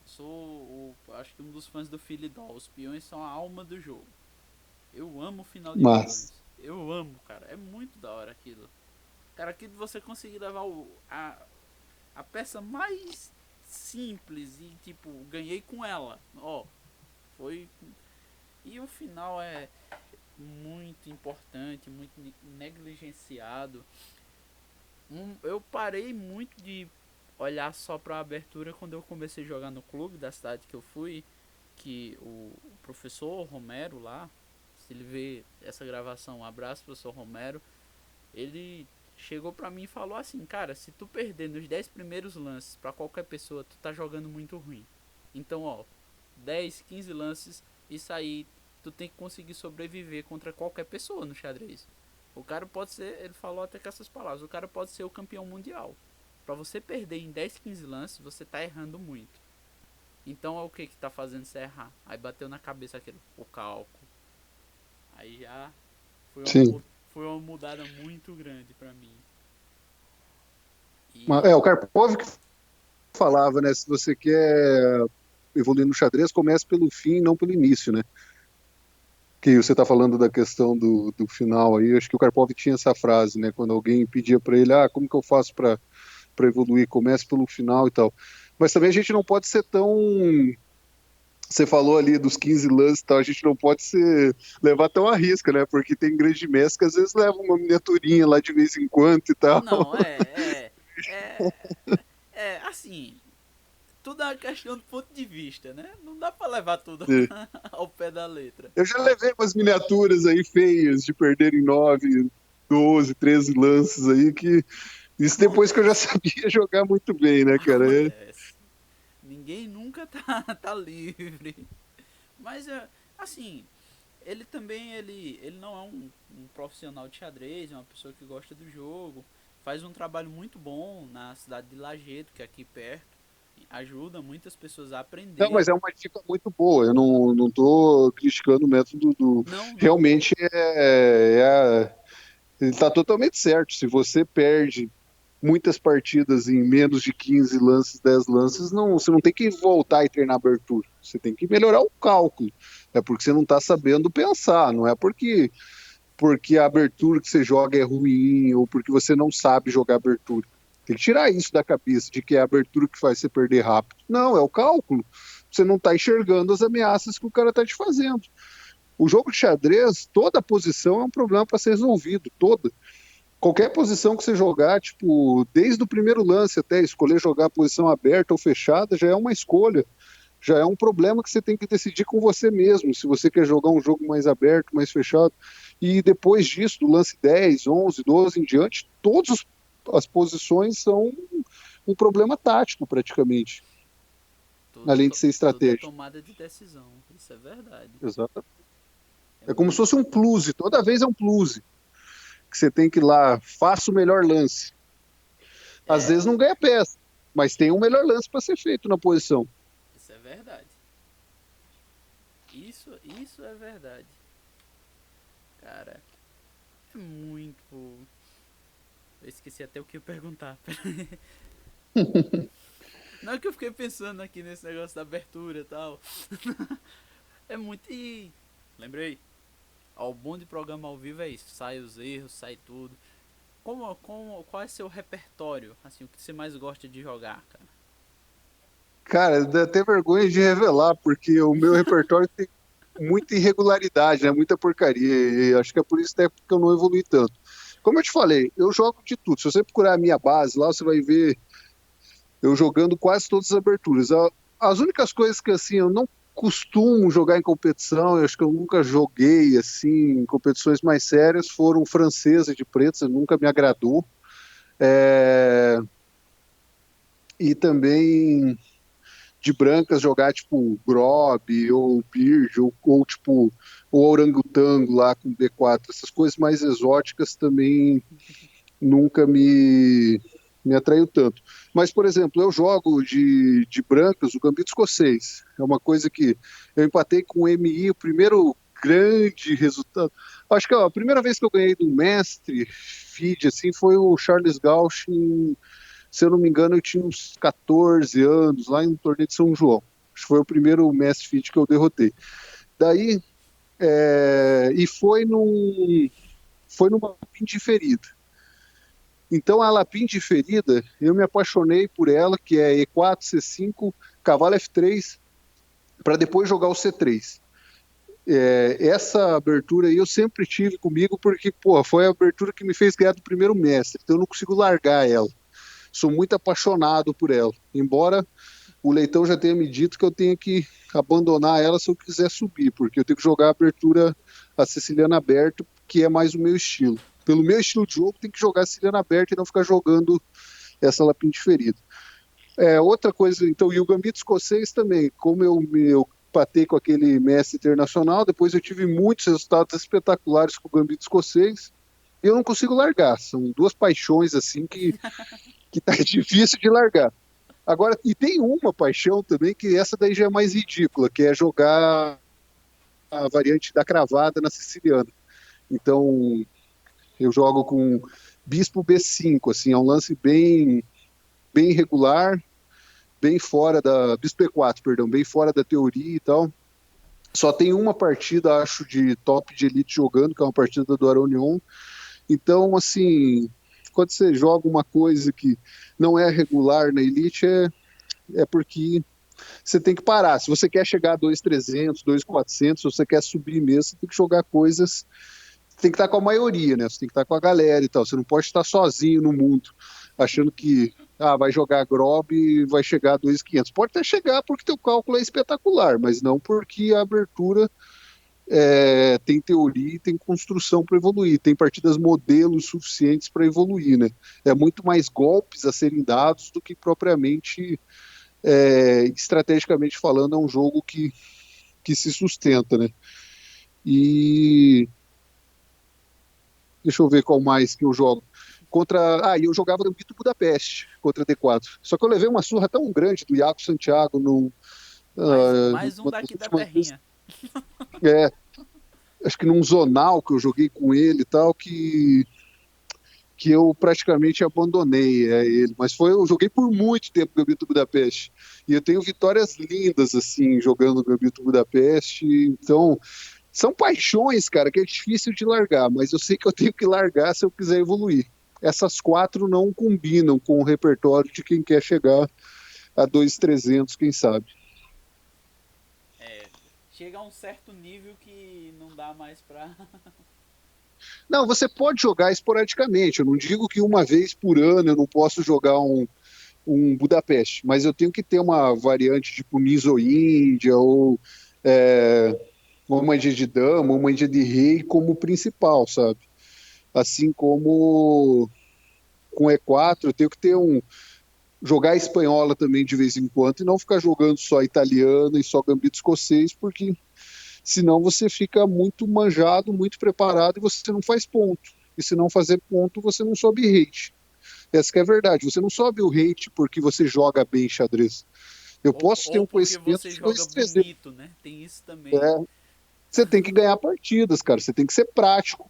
sou acho que um dos fãs do Philidol. Os peões são a alma do jogo. Eu amo o final de Mas, peões. Eu amo, cara. É muito da hora aquilo. Cara, aquilo de você conseguir levar a peça mais simples e tipo, ganhei com ela. Ó, foi. E o final é muito importante, muito negligenciado. Eu parei muito de olhar só pra abertura quando eu comecei a jogar no clube da cidade que eu fui. Que o professor Romero lá, se ele vê essa gravação, um abraço, professor Romero. Ele chegou pra mim e falou assim: cara, se tu perder nos 10 primeiros lances pra qualquer pessoa, tu tá jogando muito ruim. Então, ó, 10, 15 lances, isso aí tu tem que conseguir sobreviver contra qualquer pessoa no xadrez. O cara pode ser, ele falou até com essas palavras, o cara pode ser o campeão mundial. Pra você perder em 10, 15 lances, você tá errando muito. Então é o que tá fazendo você errar? Aí bateu na cabeça aquele, o cálculo. Aí já sim. foi uma mudada muito grande pra mim. E O Karpov que falava, né? Se você quer evoluir no xadrez, comece pelo fim, não pelo início, né? Que você está falando da questão do final aí, acho que o Karpov tinha essa frase, né? Quando alguém pedia para ele, como que eu faço para evoluir? Comece pelo final e tal. Mas também a gente não pode ser tão. Você falou ali dos 15 lances e tal, a gente não pode levar tão a risca, né? Porque tem grande mestre que às vezes leva uma miniaturinha lá de vez em quando e tal. não, é, assim, tudo é uma questão do ponto de vista, né? Não dá pra levar tudo ao pé da letra. Eu já levei umas miniaturas aí feias de perder em 9, 12, 13 lances aí, que isso depois que eu já Acontece, sabia jogar muito bem, né, cara? acontece. Ninguém nunca tá livre. Mas, assim, ele também, ele não é um profissional de xadrez, é uma pessoa que gosta do jogo. Faz um trabalho muito bom na cidade de Lajedo, que é aqui perto. Ajuda muitas pessoas a Não, aprender. mas é uma dica muito boa. Eu não tô criticando o método do. Não, não. Realmente ele está totalmente certo. Se você perde muitas partidas em menos de 15 lances, 10 lances, não, você não tem que voltar e treinar abertura. Você tem que melhorar o cálculo. É porque você não está sabendo pensar, não é porque a abertura que você joga é ruim ou porque você não sabe jogar abertura. Tem que tirar isso da cabeça de que é a abertura que faz você perder rápido. Não, é o cálculo. Você não está enxergando as ameaças que o cara está te fazendo. O jogo de xadrez, toda posição é um problema para ser resolvido, toda. Qualquer posição que você jogar, tipo, desde o primeiro lance até escolher jogar a posição aberta ou fechada, já é uma escolha. Já é um problema que você tem que decidir com você mesmo, se você quer jogar um jogo mais aberto, mais fechado. E depois disso, do lance 10, 11, 12 em diante, todas as posições são um problema tático, praticamente, além de ser Tudo é estratégico. tomada de decisão. Isso é verdade. Exato. É É como se muito. fosse um plus, toda vez é um plus, que você tem que ir lá, faça o melhor lance. Às É, vezes não ganha peça, mas tem um melhor lance para ser feito na posição. isso é verdade. Isso é verdade. Cara, é muito. Eu esqueci até o que eu ia perguntar. Não é que eu fiquei pensando aqui nesse negócio da abertura e tal. É muito. E lembrei. Ao bom de programa ao vivo é isso. Sai os erros, sai tudo. qual é seu repertório? Assim, o que você mais gosta de jogar, cara? Cara, dá até vergonha de revelar, porque o meu repertório tem muita irregularidade, né? Muita porcaria. E acho que é por isso até que eu não evolui tanto. Como eu te falei, eu jogo de tudo. Se você procurar a minha base lá, você vai ver eu jogando quase todas as aberturas. As únicas coisas que assim eu não costumo jogar em competição, eu acho que eu nunca joguei assim em competições mais sérias, foram francesa de pretos, nunca me agradou. É, e também de brancas jogar tipo Grob ou Bird ou tipo o Orangotango lá com B4, essas coisas mais exóticas também nunca me atraiu tanto. Mas, por exemplo, eu jogo de brancas o Gambito Escocês. É uma coisa que eu empatei com o MI, o primeiro grande resultado. Acho que a primeira vez que eu ganhei do mestre feed assim foi o Charles Gauch se eu não me engano, eu tinha uns 14 anos, lá em um torneio de São João. Acho que foi o primeiro mestre feed que eu derrotei. Daí, e foi numa pin diferida. Então, a lapim diferida, eu me apaixonei por ela, que é E4, C5, cavalo F3, para depois jogar o C3. Essa abertura aí eu sempre tive comigo, porque, pô, foi a abertura que me fez ganhar do primeiro mestre, então eu não consigo largar ela. Sou muito apaixonado por ela. Embora o Leitão já tenha me dito que eu tenho que abandonar ela se eu quiser subir, porque eu tenho que jogar a abertura a Siciliana aberta, que é mais o meu estilo. Pelo meu estilo de jogo, tem que jogar a Siciliana aberta e não ficar jogando essa lapim diferida. Outra coisa, então, e o Gambito Escocês também, como eu patei com aquele mestre internacional, depois eu tive muitos resultados espetaculares com o Gambito Escocês, e eu não consigo largar. São duas paixões assim que tá difícil de largar. Agora, e tem uma paixão também, que essa daí já é mais ridícula, que é jogar a variante da cravada na siciliana. Então, eu jogo com bispo B5, assim, é um lance bem irregular, bem fora da... Bispo E4, perdão, bem fora da teoria e tal. Só tem uma partida, acho, de top de elite jogando, que é uma partida do Aronion. Então, assim, quando você joga uma coisa que não é regular na elite, é porque você tem que parar. Se você quer chegar a 2.300, 2.400, se você quer subir mesmo, você tem que jogar coisas. Você tem que estar com a maioria, né? Você tem que estar com a galera e tal. Você não pode estar sozinho no mundo, achando que vai jogar Grob e vai chegar a 2.500. Pode até chegar porque teu cálculo é espetacular, mas não porque a abertura tem teoria e tem construção para evoluir, tem partidas modelos suficientes para evoluir, né? É muito mais golpes a serem dados do que propriamente estrategicamente falando, é um jogo que se sustenta, né? E deixa eu ver qual mais que eu jogo. E eu jogava no Gambito Budapeste contra D4. Só que eu levei uma surra tão grande do Iaco Santiago Mais um numa das daqui da últimas vezes. terrinha. É, acho que num zonal que eu joguei com ele e tal, que eu praticamente abandonei ele. Mas eu joguei por muito tempo no Gambito Budapeste. E eu tenho vitórias lindas, assim, jogando no Gambito Budapeste. Então, são paixões, cara, que é difícil de largar, mas eu sei que eu tenho que largar se eu quiser evoluir. Essas quatro não combinam com o repertório de quem quer chegar a 2.300, quem sabe. Chega a um certo nível que não dá mais pra. Não, você pode jogar esporadicamente. Eu não digo que uma vez por ano eu não posso jogar um Budapeste, mas eu tenho que ter uma variante tipo Niso Índia ou uma Índia de dama, uma Índia de rei como principal, sabe? Assim como com E4 eu tenho que ter jogar espanhola também de vez em quando e não ficar jogando só italiano e só gambito escocês, porque senão você fica muito manjado, muito preparado e você não faz ponto. E se não fazer ponto, você não sobe rate. Essa que é a verdade. Você não sobe o rate porque você joga bem xadrez. Eu posso ter Ou um porque conhecimento você de joga 2.300. bonito, né? Tem isso também. É, você tem que ganhar partidas, cara. Você tem que ser prático.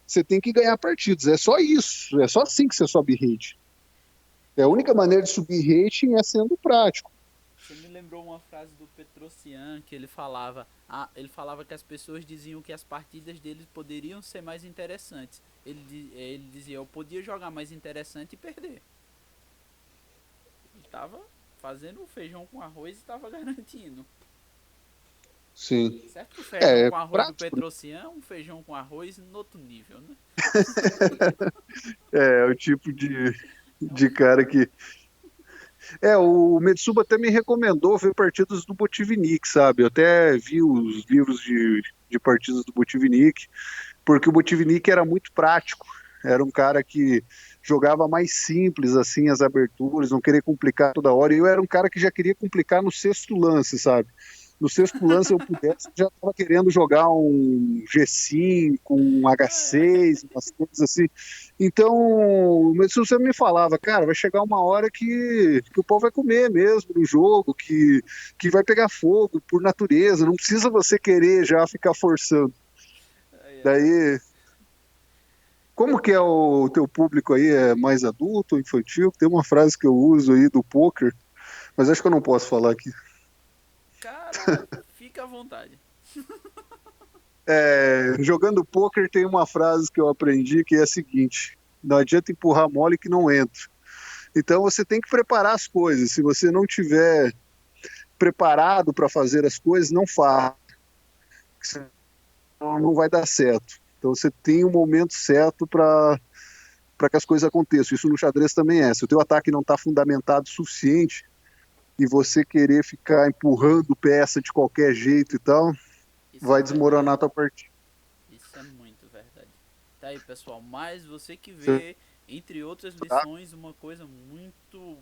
Você tem que ganhar partidas. É só isso. É só assim que você sobe rate. A única maneira de subir rating é sendo prático. Você me lembrou uma frase do Petrosian que ele falava que as pessoas diziam que as partidas deles poderiam ser mais interessantes. Ele dizia, eu podia jogar mais interessante e perder. Ele tava fazendo o feijão com arroz e tava garantindo. Sim. Certo que o feijão É com arroz do prático, né? Petrosian é um feijão com arroz no outro nível, né? É o tipo É um... de cara que. O Metsuba até me recomendou ver partidas do Botvinnik, sabe? Eu até vi os livros de partidas do Botvinnik, porque o Botvinnik era muito prático. Era um cara que jogava mais simples, assim, as aberturas, não queria complicar toda hora. E eu era um cara que já queria complicar no sexto lance, sabe? No sexto lance, eu pudesse, já estava querendo jogar um G5, um H6, umas coisas assim. Então, mas se você me falava, cara, vai chegar uma hora que o pau vai comer mesmo no jogo, que vai pegar fogo por natureza, não precisa você querer já ficar forçando. Ai, ai. Daí, como que é o teu público aí? É mais adulto ou infantil? Tem uma frase que eu uso aí do poker, mas acho que eu não posso falar aqui. Cara, fica à vontade. Jogando poker tem uma frase que eu aprendi que é a seguinte: não adianta empurrar mole que não entra. Então você tem que preparar as coisas. Se você não tiver preparado para fazer as coisas, não faça, senão não vai dar certo. Então você tem um momento certo para que as coisas aconteçam. Isso no xadrez também é. Se o teu ataque não está fundamentado o suficiente e você querer ficar empurrando peça de qualquer jeito e tal, Isso é vai desmoronar verdade. a tua partida. Isso é muito verdade. Tá aí, pessoal. Mas você que Você vê, entre outras tá? lições, uma coisa muito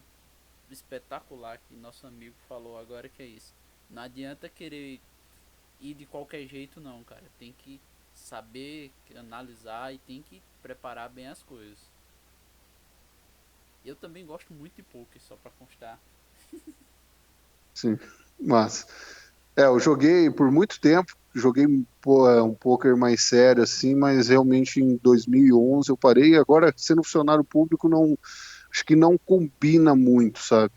espetacular que nosso amigo falou agora, que é isso. Não adianta querer ir de qualquer jeito não, cara. Tem que saber analisar e tem que preparar bem as coisas. Eu também gosto muito de poker, só pra constar. Sim, mas eu joguei por muito tempo, joguei um poker mais sério assim, mas realmente em 2011 eu parei. Agora, sendo funcionário público, não, acho que não combina muito, sabe?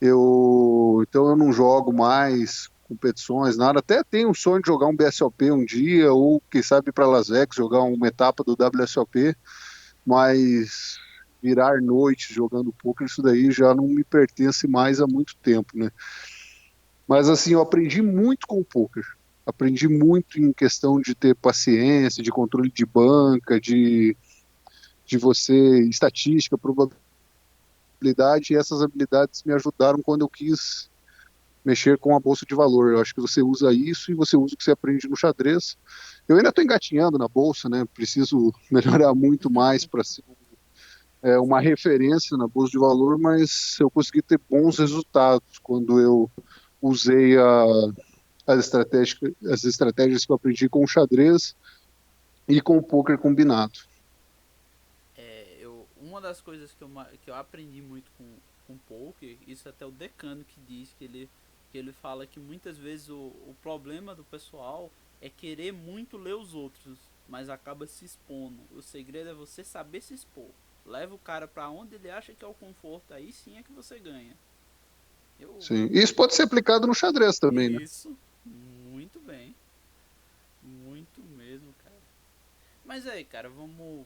Então eu não jogo mais competições, nada. Até tenho um sonho de jogar um BSOP um dia, ou quem sabe para Las Vegas jogar uma etapa do WSOP, mas virar noite jogando poker, isso daí já não me pertence mais há muito tempo, né? Mas assim, eu aprendi muito com o poker. Aprendi muito em questão de ter paciência, de controle de banca, de você, estatística, probabilidade, e essas habilidades me ajudaram quando eu quis mexer com a bolsa de valor. Eu acho que você usa isso e você usa o que você aprende no xadrez. Eu ainda estou engatinhando na bolsa, né? Preciso melhorar muito mais para ser uma referência na bolsa de valor, mas eu consegui ter bons resultados quando eu usei as estratégias que eu aprendi com o xadrez e com o poker combinado. Uma das coisas que eu aprendi muito com poker, isso até o decano que diz que ele fala que muitas vezes o problema do pessoal é querer muito ler os outros, mas acaba se expondo. O segredo é você saber se expor. Leva o cara para onde ele acha que é o conforto, aí sim é que você ganha. Eu Sim. Isso pode ser aplicado no xadrez também, né? Isso, muito bem, muito mesmo, cara. Mas aí, cara, vamos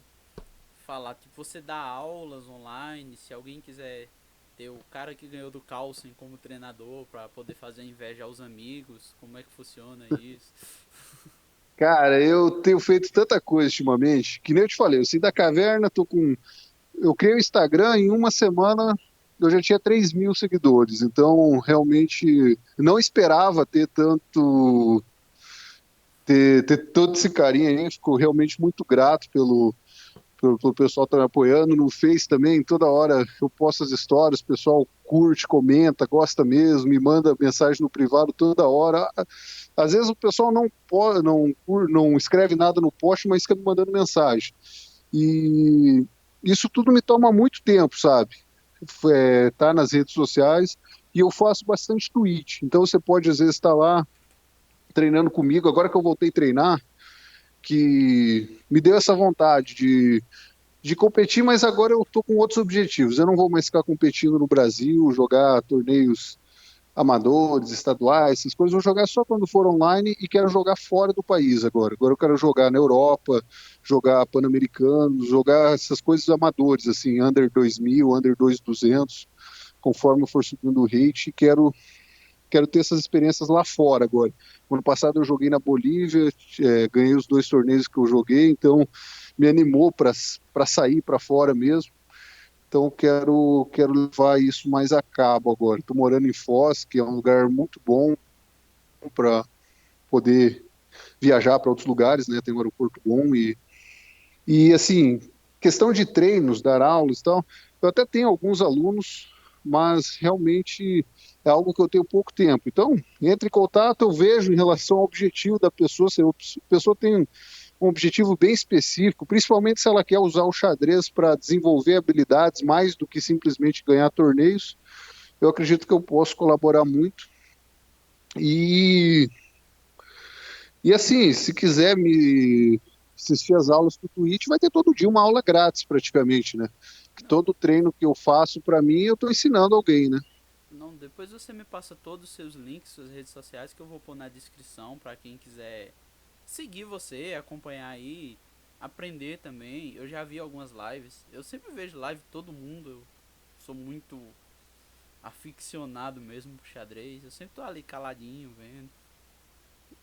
falar, tipo, você dá aulas online, se alguém quiser ter o cara que ganhou do Carlsen como treinador para poder fazer inveja aos amigos, como é que funciona isso? Cara, eu tenho feito tanta coisa ultimamente, que nem eu te falei, eu saí da caverna, eu criei o Instagram, em uma semana eu já tinha 3.000 seguidores, então realmente não esperava ter todo esse carinho aí, fico realmente muito grato pelo pessoal estar me apoiando. No Face também, toda hora eu posto as histórias, o pessoal curte, comenta, gosta mesmo, me manda mensagem no privado toda hora. Às vezes o pessoal não escreve nada no post, mas fica me mandando mensagem. E isso tudo me toma muito tempo, sabe? Tá nas redes sociais e eu faço bastante tweet. Então você pode às vezes estar lá treinando comigo. Agora que eu voltei a treinar, que me deu essa vontade de competir, mas agora eu tô com outros objetivos. Eu não vou mais ficar competindo no Brasil, jogar torneios amadores, estaduais, essas coisas. Vou jogar só quando for online e quero jogar fora do país agora. Agora eu quero jogar na Europa, jogar Pan-Americano, jogar essas coisas amadores, assim, Under 2000, Under 2200, conforme eu for subindo o rate, quero ter essas experiências lá fora agora. Ano passado eu joguei na Bolívia, ganhei os 2 torneios que eu joguei, então me animou para sair para fora mesmo. Então quero levar isso mais a cabo agora. Estou morando em Foz, que é um lugar muito bom para poder viajar para outros lugares, né? Tem um aeroporto bom e assim, questão de treinos, dar aulas e tal, eu até tenho alguns alunos, mas realmente é algo que eu tenho pouco tempo. Então, entre em contato, eu vejo em relação ao objetivo da pessoa, se a pessoa tem um objetivo bem específico, principalmente se ela quer usar o xadrez para desenvolver habilidades mais do que simplesmente ganhar torneios, eu acredito que eu posso colaborar muito. E, e assim, se quiser me assistir às aulas do Twitch, vai ter todo dia uma aula grátis praticamente, né? Que Não, todo treino que eu faço para mim, eu estou ensinando alguém, né? não, depois você me passa todos os seus links, suas redes sociais que eu vou pôr na descrição para quem quiser seguir você, acompanhar aí, aprender também. Eu já vi algumas lives. Eu sempre vejo live de todo mundo. Eu sou muito aficionado mesmo por xadrez. Eu sempre tô ali caladinho vendo.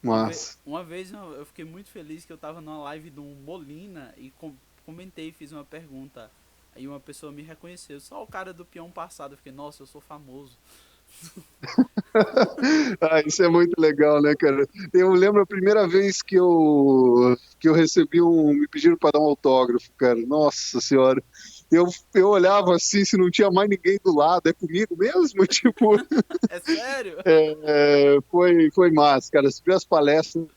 Mas, Uma vez eu fiquei muito feliz que eu tava numa live do Molina e comentei, fiz uma pergunta. Aí uma pessoa me reconheceu. Só o cara do peão passado. Eu fiquei, nossa, eu sou famoso. isso é muito legal, né, cara? Eu lembro a primeira vez que eu recebi me pediram para dar um autógrafo, cara. Nossa senhora. Eu olhava assim, se não tinha mais ninguém do lado, é comigo mesmo? Tipo, É sério? foi massa, cara. As primeiras palestras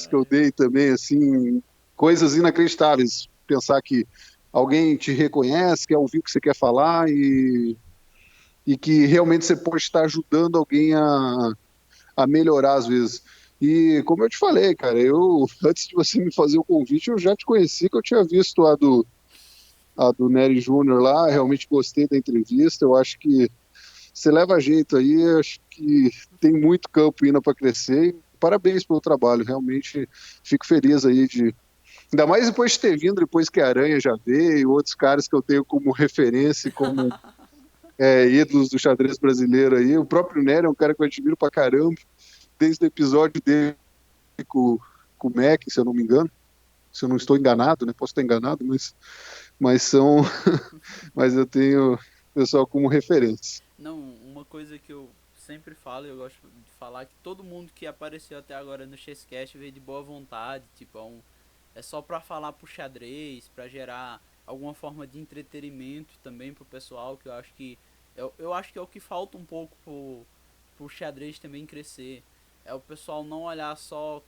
que eu dei também, assim, coisas inacreditáveis. Pensar que alguém te reconhece, quer ouvir o que você quer falar e que realmente você pode estar ajudando alguém a melhorar às vezes. E como eu te falei, cara, antes de você me fazer o convite, eu já te conheci, que eu tinha visto a do Nery Júnior lá, realmente gostei da entrevista, eu acho que você leva jeito aí, acho que tem muito campo ainda para crescer. Parabéns pelo trabalho, realmente fico feliz aí ainda mais depois de ter vindo, depois que a Aranha já veio, outros caras que eu tenho como referência, como ídolos do xadrez brasileiro aí. O próprio Nery é um cara que eu admiro pra caramba, desde o episódio dele com o Mac, se eu não me engano. Se eu não estou enganado, né? Posso estar enganado, mas são. Mas eu tenho o pessoal como referência. Não, uma coisa que eu sempre falo, e eu gosto de falar, que todo mundo que apareceu até agora no Chesscast veio de boa vontade, tipo, é só pra falar pro xadrez, pra gerar alguma forma de entretenimento também pro pessoal, que eu acho que é o que falta um pouco pro xadrez também crescer. É o pessoal não olhar só,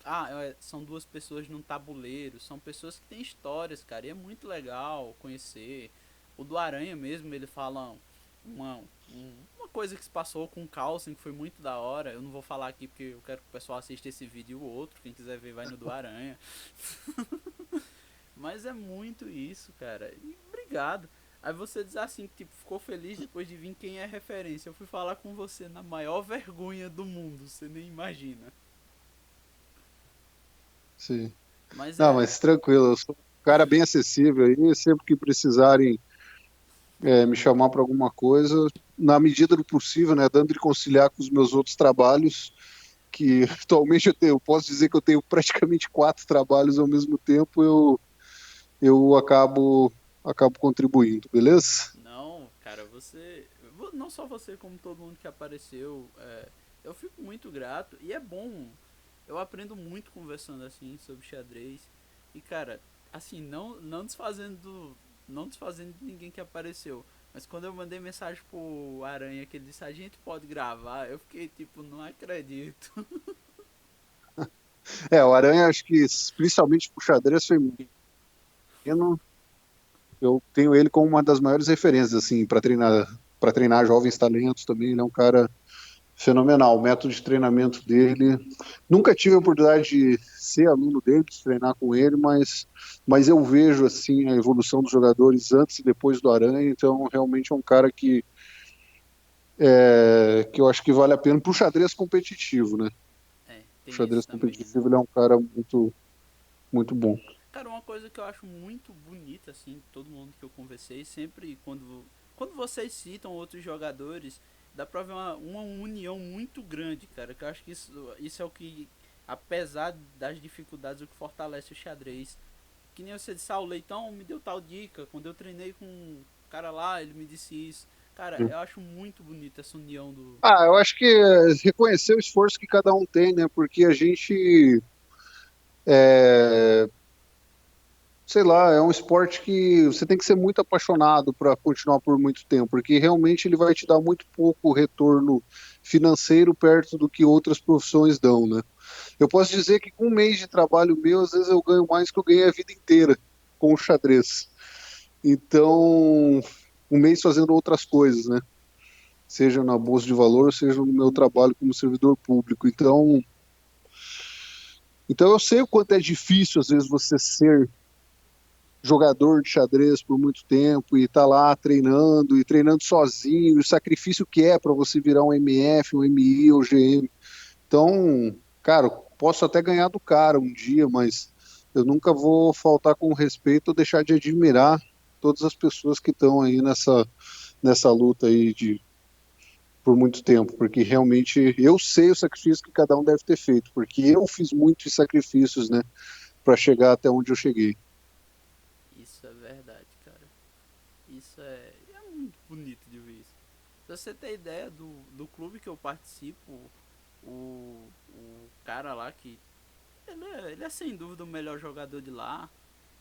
são duas pessoas num tabuleiro, são pessoas que têm histórias, cara, e é muito legal conhecer. O do Aranha mesmo, ele fala uma, uma coisa que se passou com o Carlsen, que foi muito da hora. Eu não vou falar aqui porque eu quero que o pessoal assista esse vídeo e o outro. Quem quiser ver vai no do Aranha. Mas é muito isso, cara. E obrigado. Aí você diz assim, que tipo, ficou feliz depois de vir quem é referência. Eu fui falar com você na maior vergonha do mundo, você nem imagina. Sim. Mas Não, é, mas tranquilo, eu sou um cara bem acessível aí, sempre que precisarem me chamar para alguma coisa, na medida do possível, né, dando de conciliar com os meus outros trabalhos, que atualmente eu posso dizer que eu tenho praticamente 4 trabalhos ao mesmo tempo, eu acabo contribuindo, beleza? não, cara, não só você, como todo mundo que apareceu, eu fico muito grato e é bom. Eu aprendo muito conversando assim sobre xadrez. E cara, assim, não desfazendo de ninguém que apareceu. Mas quando eu mandei mensagem pro Aranha que ele disse a gente pode gravar, eu fiquei tipo, não acredito. O Aranha, acho que principalmente pro xadrez feminino, eu tenho ele como uma das maiores referências, assim, para treinar jovens talentos também. Ele é um cara fenomenal. O método de treinamento dele. Nunca tive a oportunidade de ser aluno dele, de treinar com ele, mas eu vejo assim a evolução dos jogadores antes e depois do Aranha. Então, realmente é um cara que que eu acho que vale a pena pro xadrez competitivo, né? É, O tem isso xadrez também. competitivo ele é um cara muito, muito bom. Cara, uma coisa que eu acho muito bonita, assim, todo mundo que eu conversei, sempre quando vocês citam outros jogadores, dá pra ver uma união muito grande, cara. Que eu acho que isso é o que, apesar das dificuldades, o que fortalece o xadrez. Que nem você disse, ah, o Leitão me deu tal dica. Quando eu treinei com um cara lá, ele me disse isso. Cara, eu acho muito bonita essa união do. Ah, eu acho que reconhecer o esforço que cada um tem, né? Porque a gente, é, sei lá, é um esporte que você tem que ser muito apaixonado para continuar por muito tempo, porque realmente ele vai te dar muito pouco retorno financeiro perto do que outras profissões dão, né? Eu posso dizer que com um mês de trabalho meu, às vezes eu ganho mais que eu ganhei a vida inteira com o xadrez. Então, um mês fazendo outras coisas, né? Seja na bolsa de valor, seja no meu trabalho como servidor público. Então eu sei o quanto é difícil às vezes você ser jogador de xadrez por muito tempo e tá lá treinando e treinando sozinho, e o sacrifício que é para você virar um MF, um MI ou GM. Então, cara, posso até ganhar do cara um dia, mas eu nunca vou faltar com respeito ou deixar de admirar todas as pessoas que estão aí nessa luta aí por muito tempo, porque realmente eu sei o sacrifício que cada um deve ter feito, porque eu fiz muitos sacrifícios, né, para chegar até onde eu cheguei. Isso é verdade, cara. Isso é muito bonito de ver isso. Pra você ter ideia do clube que eu participo, o cara lá que. Ele é sem dúvida o melhor jogador de lá.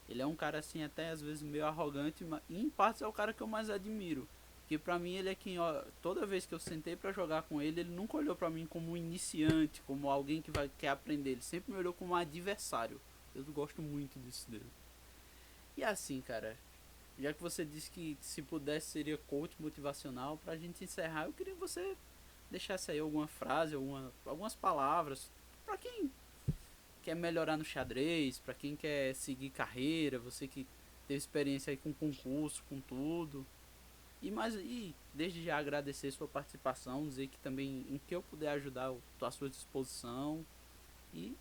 Ele é um cara assim, até às vezes meio arrogante, mas em partes é o cara que eu mais admiro. Que pra mim ele é quem, ó, toda vez que eu sentei pra jogar com ele, ele nunca olhou pra mim como um iniciante, como alguém que quer aprender. Ele sempre me olhou como um adversário. Eu gosto muito disso dele. E assim, cara, já que você disse que se pudesse seria coach motivacional, pra gente encerrar, eu queria que você deixasse aí alguma frase, algumas palavras pra quem quer melhorar no xadrez, pra quem quer seguir carreira, você que teve experiência aí com concurso, com tudo. E desde já agradecer sua participação, dizer que também em que eu puder ajudar, eu tô à sua disposição e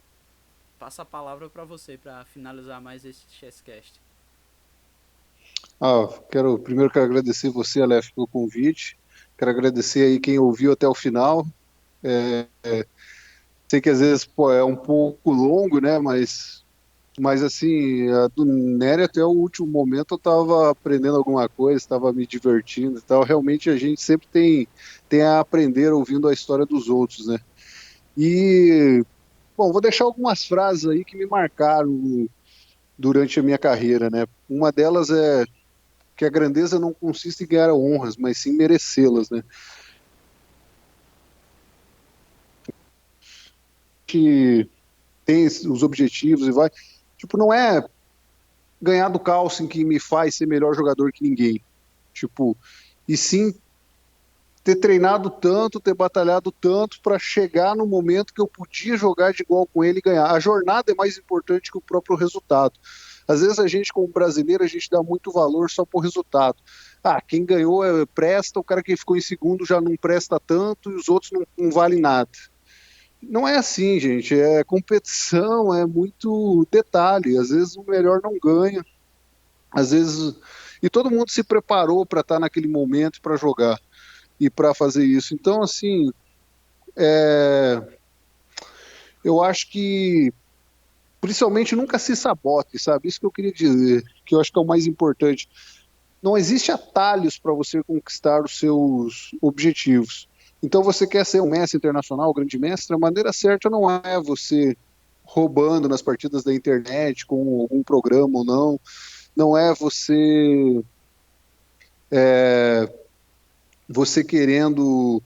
passa a palavra para você para finalizar mais esse Chesscast. Primeiro quero agradecer você, Aleph, pelo convite. Quero agradecer aí quem ouviu até o final. Sei que às vezes pô, é um pouco longo, né? Mas assim, a do Nery até o último momento eu estava aprendendo alguma coisa, estava me divertindo e tal. Realmente a gente sempre tem a aprender ouvindo a história dos outros, né? E, bom, vou deixar algumas frases aí que me marcaram durante a minha carreira, né? Uma delas é que a grandeza não consiste em ganhar honras, mas sim merecê-las, né? Que tem os objetivos e vai. Tipo, não é ganhar do Carlsen que me faz ser melhor jogador que ninguém. Tipo, e sim ter treinado tanto, ter batalhado tanto para chegar no momento que eu podia jogar de igual com ele e ganhar. A jornada é mais importante que o próprio resultado. Às vezes a gente, como brasileiro, a gente dá muito valor só por resultado. Ah, quem ganhou presta, o cara que ficou em segundo já não presta tanto e os outros não valem nada. Não é assim, gente. É competição, é muito detalhe. Às vezes o melhor não ganha, às vezes. E todo mundo se preparou para estar naquele momento para jogar e para fazer isso. Então, assim, eu acho que principalmente nunca se sabote, sabe? Isso que eu queria dizer, que eu acho que é o mais importante. Não existe atalhos para você conquistar os seus objetivos. Então, você quer ser um mestre internacional, um grande mestre, a maneira certa não é você roubando nas partidas da internet com algum programa ou não, não é você querendo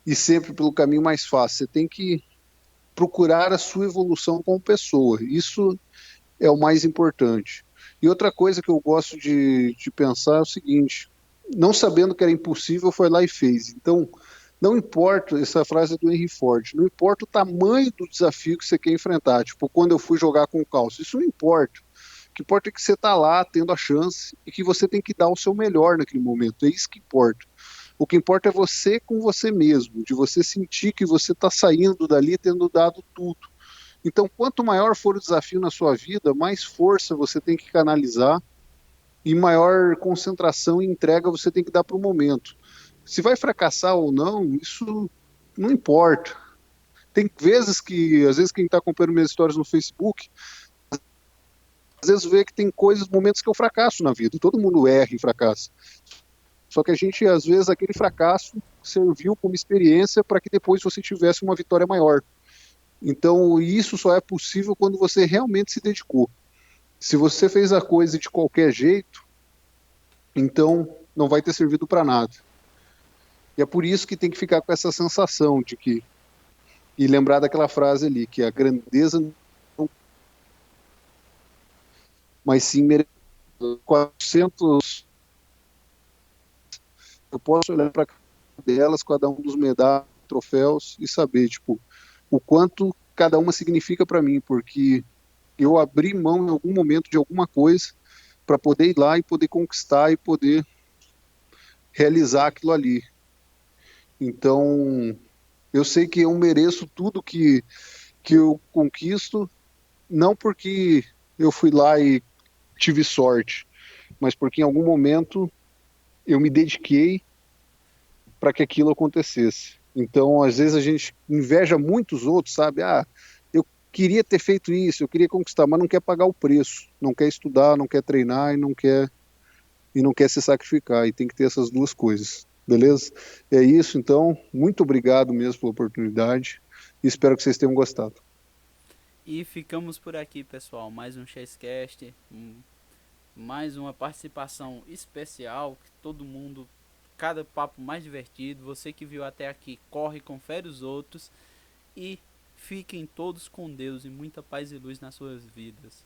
ir sempre pelo caminho mais fácil. Você tem que procurar a sua evolução como pessoa. Isso é o mais importante. E outra coisa que eu gosto de pensar é o seguinte: não sabendo que era impossível, foi lá e fez. Então, não importa, essa frase é do Henry Ford, não importa o tamanho do desafio que você quer enfrentar. Tipo, quando eu fui jogar com o Calcio, isso não importa. O que importa é que você está lá tendo a chance e que você tem que dar o seu melhor naquele momento. É isso que importa. O que importa é você com você mesmo, de você sentir que você está saindo dali tendo dado tudo. Então, quanto maior for o desafio na sua vida, mais força você tem que canalizar e maior concentração e entrega você tem que dar para o momento. Se vai fracassar ou não, isso não importa. Tem vezes que, às vezes, quem está acompanhando minhas histórias no Facebook, às vezes vê que tem coisas, momentos que eu fracasso na vida. Todo mundo erra e fracassa. Só que a gente, às vezes, aquele fracasso serviu como experiência para que depois você tivesse uma vitória maior. Então, isso só é possível quando você realmente se dedicou. Se você fez a coisa de qualquer jeito, então não vai ter servido para nada. E é por isso que tem que ficar com essa sensação de que, e lembrar daquela frase ali, que a grandeza não, mas sim merece 400, eu posso olhar para delas, cada um dos medalhas, troféus e saber, tipo, o quanto cada uma significa para mim, porque eu abri mão em algum momento de alguma coisa para poder ir lá e poder conquistar e poder realizar aquilo ali. Então, eu sei que eu mereço tudo que eu conquisto, não porque eu fui lá e tive sorte, mas porque em algum momento eu me dediquei para que aquilo acontecesse. Então, às vezes a gente inveja muitos outros, sabe? Ah, eu queria ter feito isso, eu queria conquistar, mas não quer pagar o preço, não quer estudar, não quer treinar e não quer se sacrificar. E tem que ter essas duas coisas, beleza? É isso, então. Muito obrigado mesmo pela oportunidade e espero que vocês tenham gostado. E ficamos por aqui, pessoal. Mais um Chasecast, mais uma participação especial. Que todo mundo, cada papo mais divertido. Você que viu até aqui, corre, confere os outros. E fiquem todos com Deus e muita paz e luz nas suas vidas.